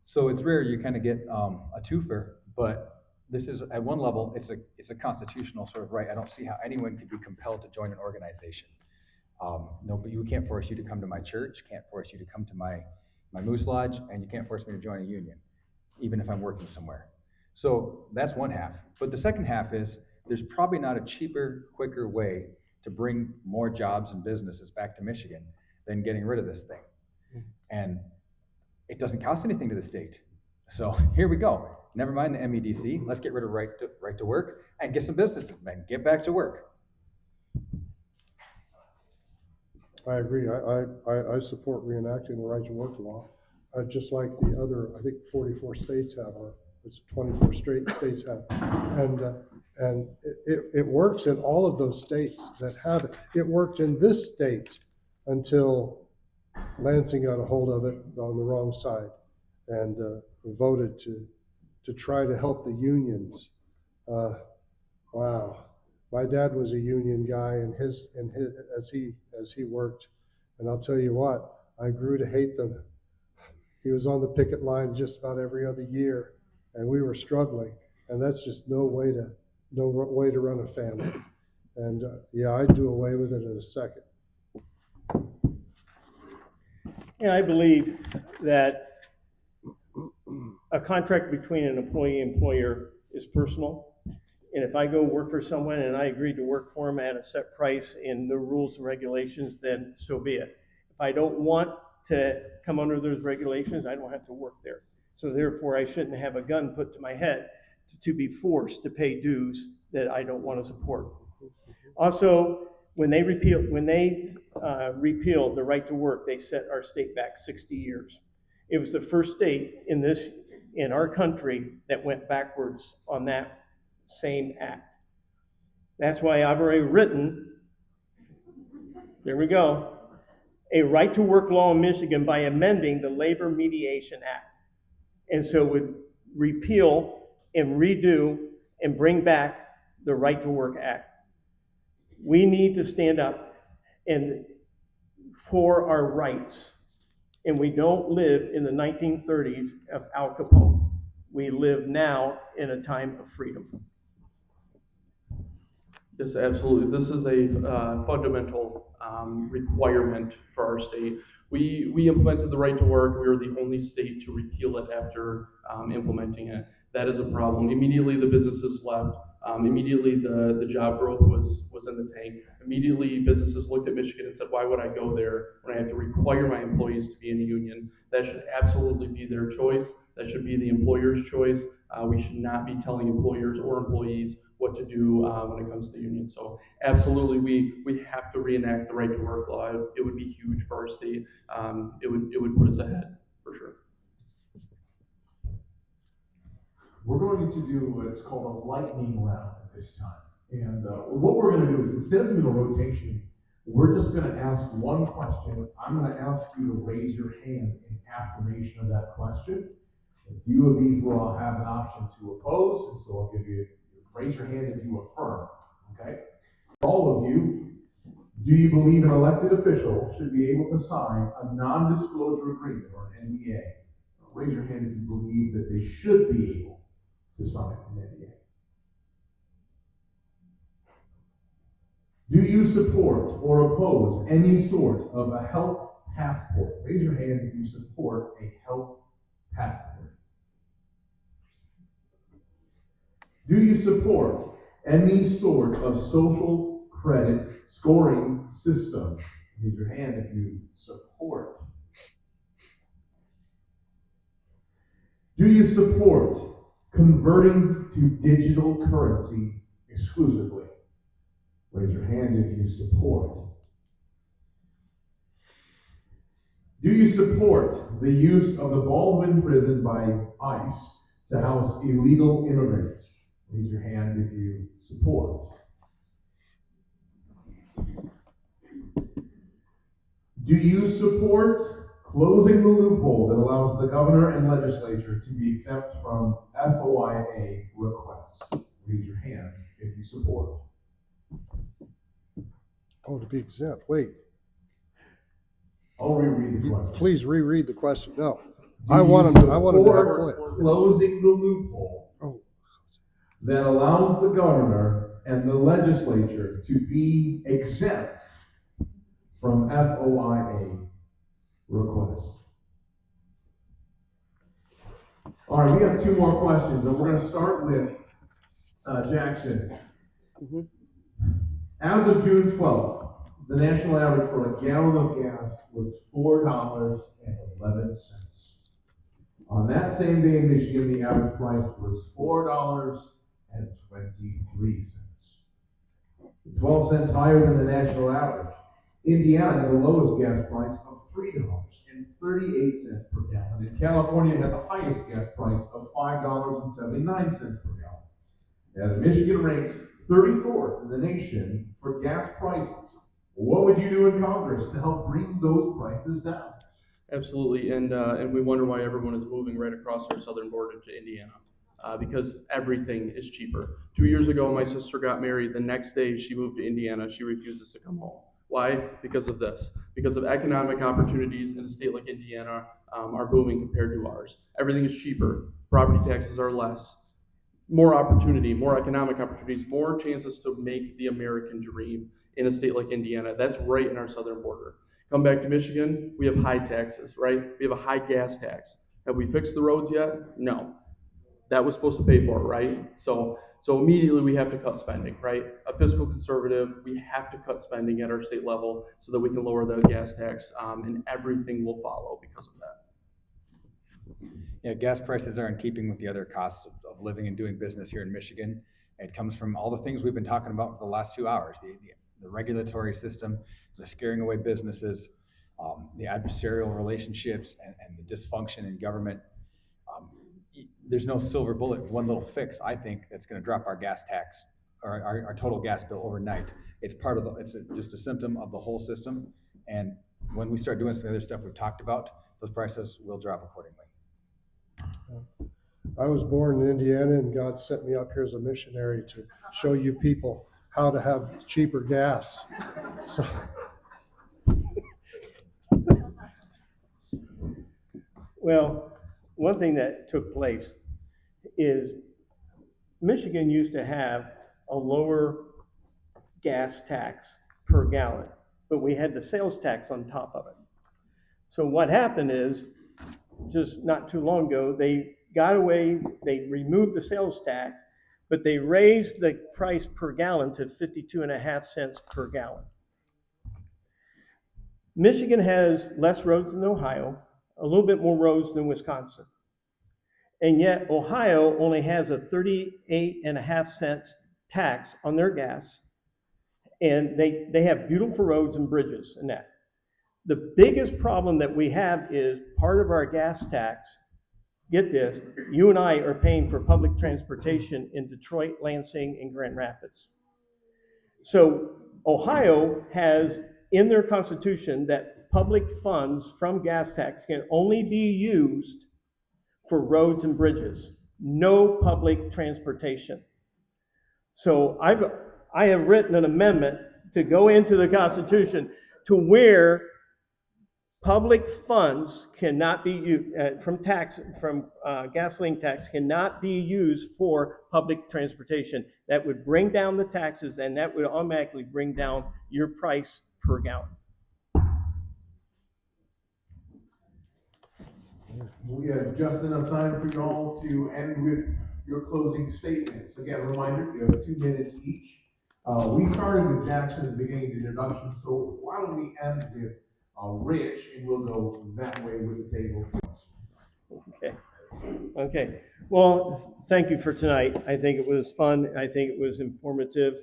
So it's rare you kind of get a twofer, but this is, at one level, it's a constitutional sort of right. I don't see how anyone could be compelled to join an organization. No, but you can't force you to come to my church, can't force you to come to my Moose Lodge, and you can't force me to join a union, even if I'm working somewhere. So that's one half. But the second half is, there's probably not a cheaper, quicker way to bring more jobs and businesses back to Michigan than getting rid of this thing. And it doesn't cost anything to the state. So here we go. Never mind the MEDC. Let's get rid of right to work and get some businesses and get back to work. I agree. I support reenacting the right to work law, just like the other, I think 44 states have, or it's 24 states have. And it works in all of those states that have it. It worked in this state until Lansing got a hold of it on the wrong side and voted to try to help the unions. Wow. My dad was a union guy and as he worked, and I'll tell you what, I grew to hate them. He was on the picket line just about every other year, and we were struggling, and that's just no way to run a family. And yeah, I'd do away with it in a second. Yeah, I believe that a contract between an employee and employer is personal. And if I go work for someone and I agreed to work for them at a set price in the rules and regulations, then so be it. If I don't want to come under those regulations, I don't have to work there. So therefore, I shouldn't have a gun put to my head to be forced to pay dues that I don't want to support. Also, when they repealed the right to work, they set our state back 60 years. It was the first state in our country that went backwards on that same act. That's why I've already written, there we go, a right to work law in Michigan by amending the Labor Mediation Act. And so it would repeal and redo and bring back the Right to Work Act. We need to stand up for our rights. And we don't live in the 1930s of Al Capone. We live now in a time of freedom. Yes, absolutely. This is a fundamental requirement for our state. We implemented the right to work. We were the only state to repeal it after implementing it. That is a problem. Immediately the businesses left. Immediately the job growth was in the tank. Immediately businesses looked at Michigan and said, why would I go there when I have to require my employees to be in a union? That should absolutely be their choice. That should be the employer's choice. We should not be telling employers or employees what to do when it comes to the union. So absolutely, we have to reenact the right to work law. It would be huge for our state. It would put us ahead for sure. We're going to do what's called a lightning round at this time. And what we're going to do is, instead of doing a rotation, we're just going to ask one question. I'm going to ask you to raise your hand in affirmation of that question. A few of these will have an option to oppose, and so I'll give you, raise your hand if you affirm, okay? For all of you, do you believe an elected official should be able to sign a non-disclosure agreement, or an NDA? Raise your hand if you believe that they should be able to sign an NDA. Do you support or oppose any sort of a health passport? Raise your hand if you support a health passport. Do you support any sort of social credit scoring system? Raise your hand if you support. Do you support converting to digital currency exclusively? Raise your hand if you support. Do you support the use of the Baldwin Prison by ICE to house illegal immigrants? Raise your hand if you support. Do you support closing the loophole that allows the governor and legislature to be exempt from FOIA requests? Raise your hand if you support. Oh, to be exempt, wait, I'll reread the question. please reread the question. No, Do I you want them to support have it. closing the loophole Oh, that allows the governor and the legislature to be exempt from FOIA requests? All right, we have two more questions, and we're going to start with Jackson. As of June 12th, the national average for a gallon of gas was $4.11. On that same day in Michigan, the average price was $4.23. 12 cents higher than the national average. Indiana had the lowest gas price of $3.38 per gallon, and California had the highest gas price of $5.79 per gallon. As Michigan ranks 34th in the nation for gas prices, what would you do in Congress to help bring those prices down? Absolutely, and we wonder why everyone is moving right across our southern border to Indiana, because everything is cheaper. 2 years ago, my sister got married. The next day, she moved to Indiana. She refuses to come home. Why? Because of this. Because of economic opportunities in a state like Indiana are booming compared to ours. Everything is cheaper. Property taxes are less. More opportunity, more economic opportunities, more chances to make the American dream in a state like Indiana. That's right in our southern border. Come back to Michigan, we have high taxes, right? We have a high gas tax. Have we fixed the roads yet? No. That was supposed to pay for it, right? So immediately we have to cut spending, right? A fiscal conservative, we have to cut spending at our state level so that we can lower the gas tax, and everything will follow because of that. Yeah, gas prices are in keeping with the other costs of living and doing business here in Michigan. It comes from all the things we've been talking about for the last 2 hours, the regulatory system, the scaring away businesses, the adversarial relationships, and the dysfunction in government. There's no silver bullet, one little fix, I think, that's going to drop our gas tax or our total gas bill overnight. It's part of just a symptom of the whole system. And when we start doing some of the other stuff we've talked about, those prices will drop accordingly. I was born in Indiana, and God sent me up here as a missionary to show you people how to have cheaper gas. So, Well, one thing that took place is Michigan used to have a lower gas tax per gallon, but we had the sales tax on top of it. So what happened is, just not too long ago, they got away, they removed the sales tax, but they raised the price per gallon to 52.5 cents per gallon. Michigan has less roads than Ohio, a little bit more roads than Wisconsin. And yet Ohio only has a 38.5 cents tax on their gas, and they have beautiful roads and bridges and that. The biggest problem that we have is part of our gas tax, get this, you and I are paying for public transportation in Detroit, Lansing, and Grand Rapids. So Ohio has in their constitution that public funds from gas tax can only be used for roads and bridges, no public transportation. So I have written an amendment to go into the Constitution to where public funds cannot be used from gasoline tax cannot be used for public transportation. That would bring down the taxes, and that would automatically bring down your price per gallon. We have just enough time for you all to end with your closing statements. Again, a reminder, you have 2 minutes each. We started with Jackson at the beginning of the introduction, so why don't we end with Rich, and we'll go that way with the table. Okay. Well, thank you for tonight. I think it was fun. I think it was informative,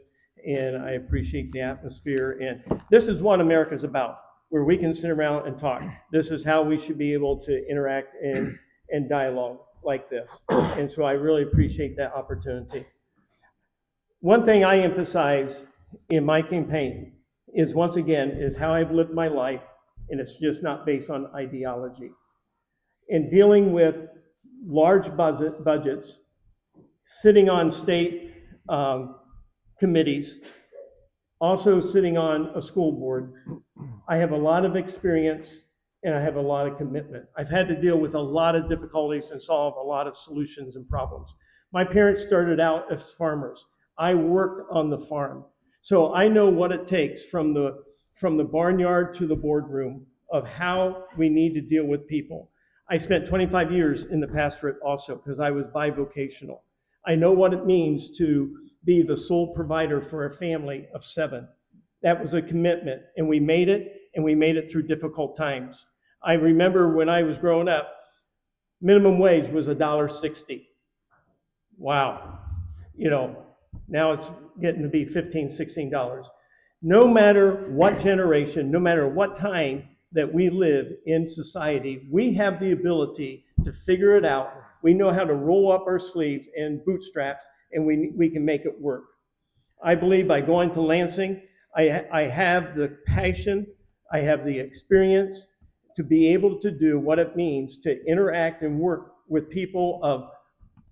and I appreciate the atmosphere. And this is what America's about, where we can sit around and talk. This is how we should be able to interact and dialogue like this. And so I really appreciate that opportunity. One thing I emphasize in my campaign is, once again, is how I've lived my life, and it's just not based on ideology. In dealing with large budgets, sitting on state committees, also sitting on a school board, I have a lot of experience and I have a lot of commitment. I've had to deal with a lot of difficulties and solve a lot of solutions and problems. My parents started out as farmers. I worked on the farm. So I know what it takes from the barnyard to the boardroom of how we need to deal with people. I spent 25 years in the pastorate also because I was bivocational. I know what it means to be the sole provider for a family of 7. That was a commitment, and we made it through difficult times. I remember when I was growing up, minimum wage was $1.60. Wow. Now it's getting to be $15, $16. No matter what generation, no matter what time that we live in society, we have the ability to figure it out. We know how to roll up our sleeves and bootstraps, and we can make it work. I believe by going to Lansing, I have the passion, I have the experience to be able to do what it means to interact and work with people of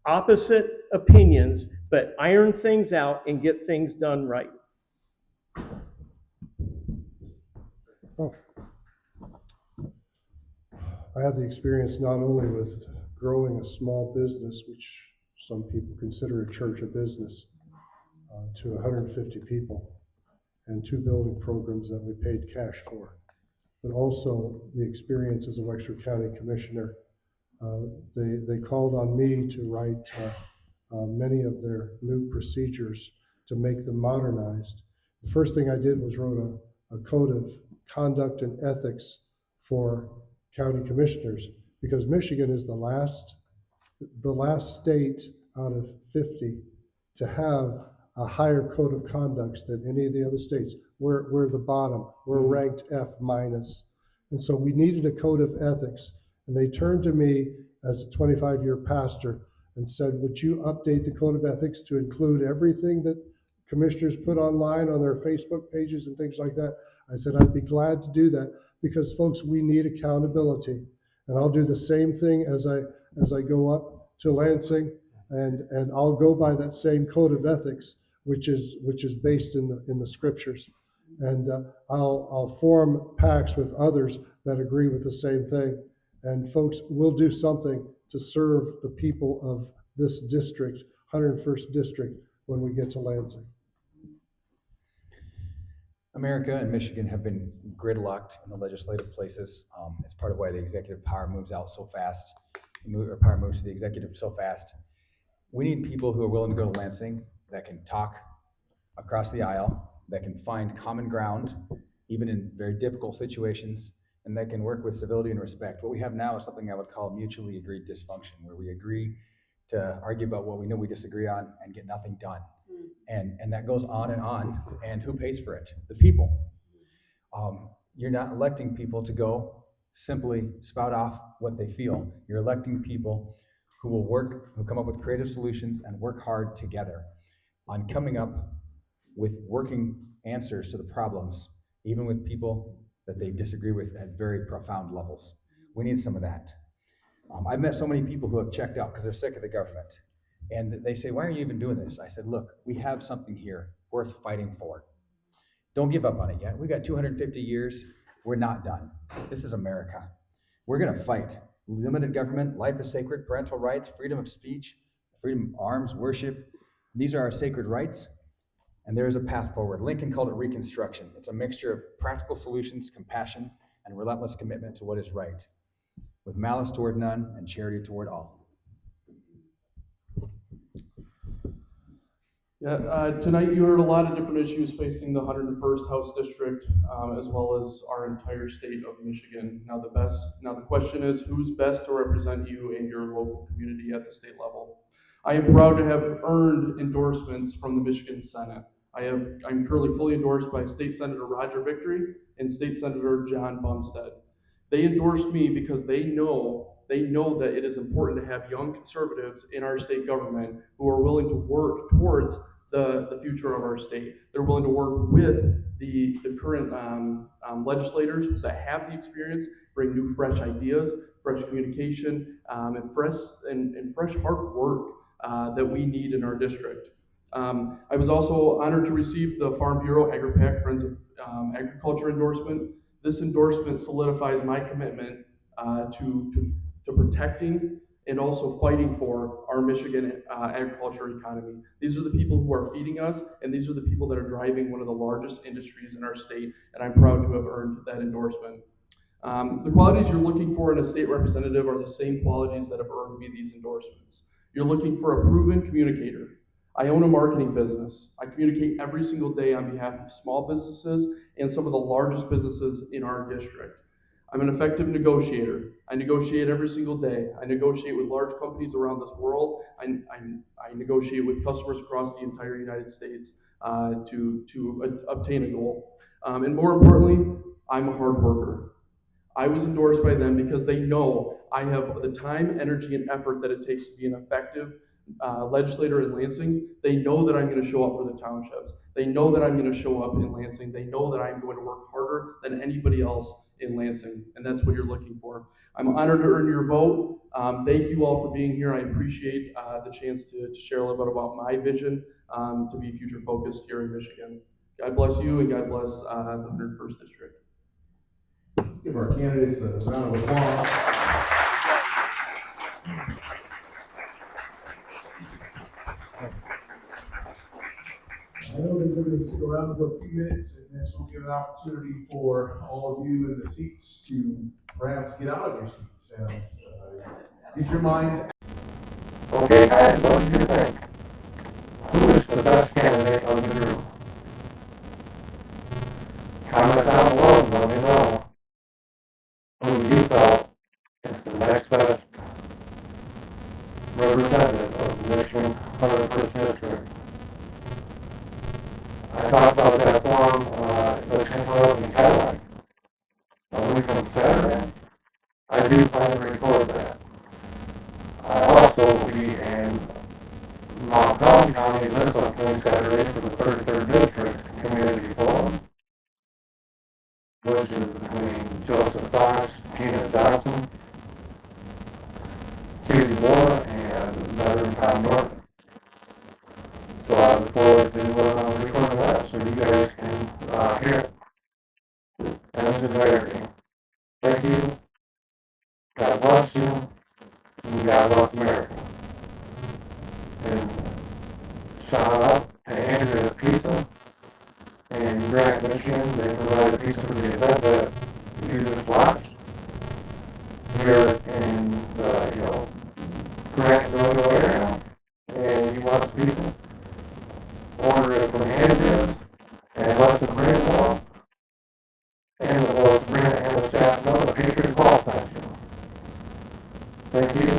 opposite opinions, but iron things out and get things done right. Oh. I have the experience not only with growing a small business, which some people consider a church a business, to 150 people, and 2 building programs that we paid cash for, but also the experience as a Wexford County Commissioner. They called on me to write many of their new procedures to make them modernized. The first thing I did was wrote a code of conduct and ethics for county commissioners, because Michigan is the last state out of 50 to have a higher code of conduct than any of the other states. We're the bottom. We're ranked F-. And so we needed a code of ethics. And they turned to me as a 25-year pastor and said, would you update the code of ethics to include everything that commissioners put online on their Facebook pages and things like that? I said, I'd be glad to do that, because folks, we need accountability. And I'll do the same thing as I go up to Lansing, and I'll go by that same code of ethics, which is based in the scriptures. And I'll form pacts with others that agree with the same thing. And folks, we'll do something to serve the people of this district, 101st District, when we get to Lansing. America and Michigan have been gridlocked in the legislative places. It's part of why the executive power moves out so fast, or power moves to the executive so fast. We need people who are willing to go to Lansing, that can talk across the aisle, that can find common ground, even in very difficult situations, and that can work with civility and respect. What we have now is something I would call mutually agreed dysfunction, where we agree to argue about what we know we disagree on and get nothing done. And that goes on. And who pays for it? The people. You're not electing people to go simply spout off what they feel. You're electing people who will work, who come up with creative solutions and work hard together on coming up with working answers to the problems, even with people that they disagree with at very profound levels. We need some of that. I've met so many people who have checked out because they're sick of the government. And they say, why are you even doing this? I said, look, we have something here worth fighting for. Don't give up on it yet. We've got 250 years. We're not done. This is America. We're going to fight. Limited government, life is sacred, parental rights, freedom of speech, freedom of arms, worship. These are our sacred rights, and there is a path forward. Lincoln called it Reconstruction. It's a mixture of practical solutions, compassion, and relentless commitment to what is right, with malice toward none and charity toward all. Yeah, tonight you heard a lot of different issues facing the 101st House District, as well as our entire state of Michigan. Now the question is, who's best to represent you and your local community at the state level? I am proud to have earned endorsements from the Michigan Senate. I'm currently fully endorsed by State Senator Roger Victory and State Senator John Bumstead. They endorsed me because they know that it is important to have young conservatives in our state government who are willing to work towards the future of our state. They're willing to work with the current legislators that have the experience, bring new, fresh ideas, fresh communication, and fresh hard work that we need in our district. I was also honored to receive the Farm Bureau AgriPac Friends of Agriculture endorsement. This endorsement solidifies my commitment to protecting and also fighting for our Michigan agriculture economy. These are the people who are feeding us, and these are the people that are driving one of the largest industries in our state, and I'm proud to have earned that endorsement. The qualities you're looking for in a state representative are the same qualities that have earned me these endorsements. You're looking for a proven communicator. I own a marketing business. I communicate every single day on behalf of small businesses and some of the largest businesses in our district. I'm an effective negotiator. I negotiate every single day. I negotiate with large companies around this world. I negotiate with customers across the entire United States to obtain a goal. And more importantly, I'm a hard worker. I was endorsed by them because they know I have the time, energy, and effort that it takes to be an effective legislator in Lansing. They know that I'm going to show up for the townships. They know that I'm going to show up in Lansing. They know that I'm going to work harder than anybody else in Lansing, and that's what you're looking for. I'm honored to earn your vote. Thank you all for being here. I appreciate the chance to share a little bit about my vision to be future focused here in Michigan. God bless you, and God bless the 101st District. Let's give our candidates a round of applause. I know that we're going to stick around for a few minutes, and this will give an opportunity for all of you in the seats to perhaps get out of your seats and get your minds. Okay, guys, what do you think? Who is the best candidate of the group? Comment down below and let me know who you felt is the next best representative of Michigan 101st District. I talked about that forum that's going to go up in Cadillac a week on Saturday. I do plan to record that. I also will be in Montgomery County this upcoming Saturday for the 33rd District Community Forum, which is between Joseph Fox, Tina Johnson, Katie Moore, and veteran Tom Norton. So I look forward to recording that so you guys can hear it in its entirety. Thank you. God bless you. And God bless America. And shout out to Andrea Pizza in Grant, Michigan. They provided pizza for the event that you just watched. Here in the Grant, Illinois area, and you want some pizza, order it from Andrea's, and let the brand know, and the brand and the staff know the Patriot Ball sent you. Thank you.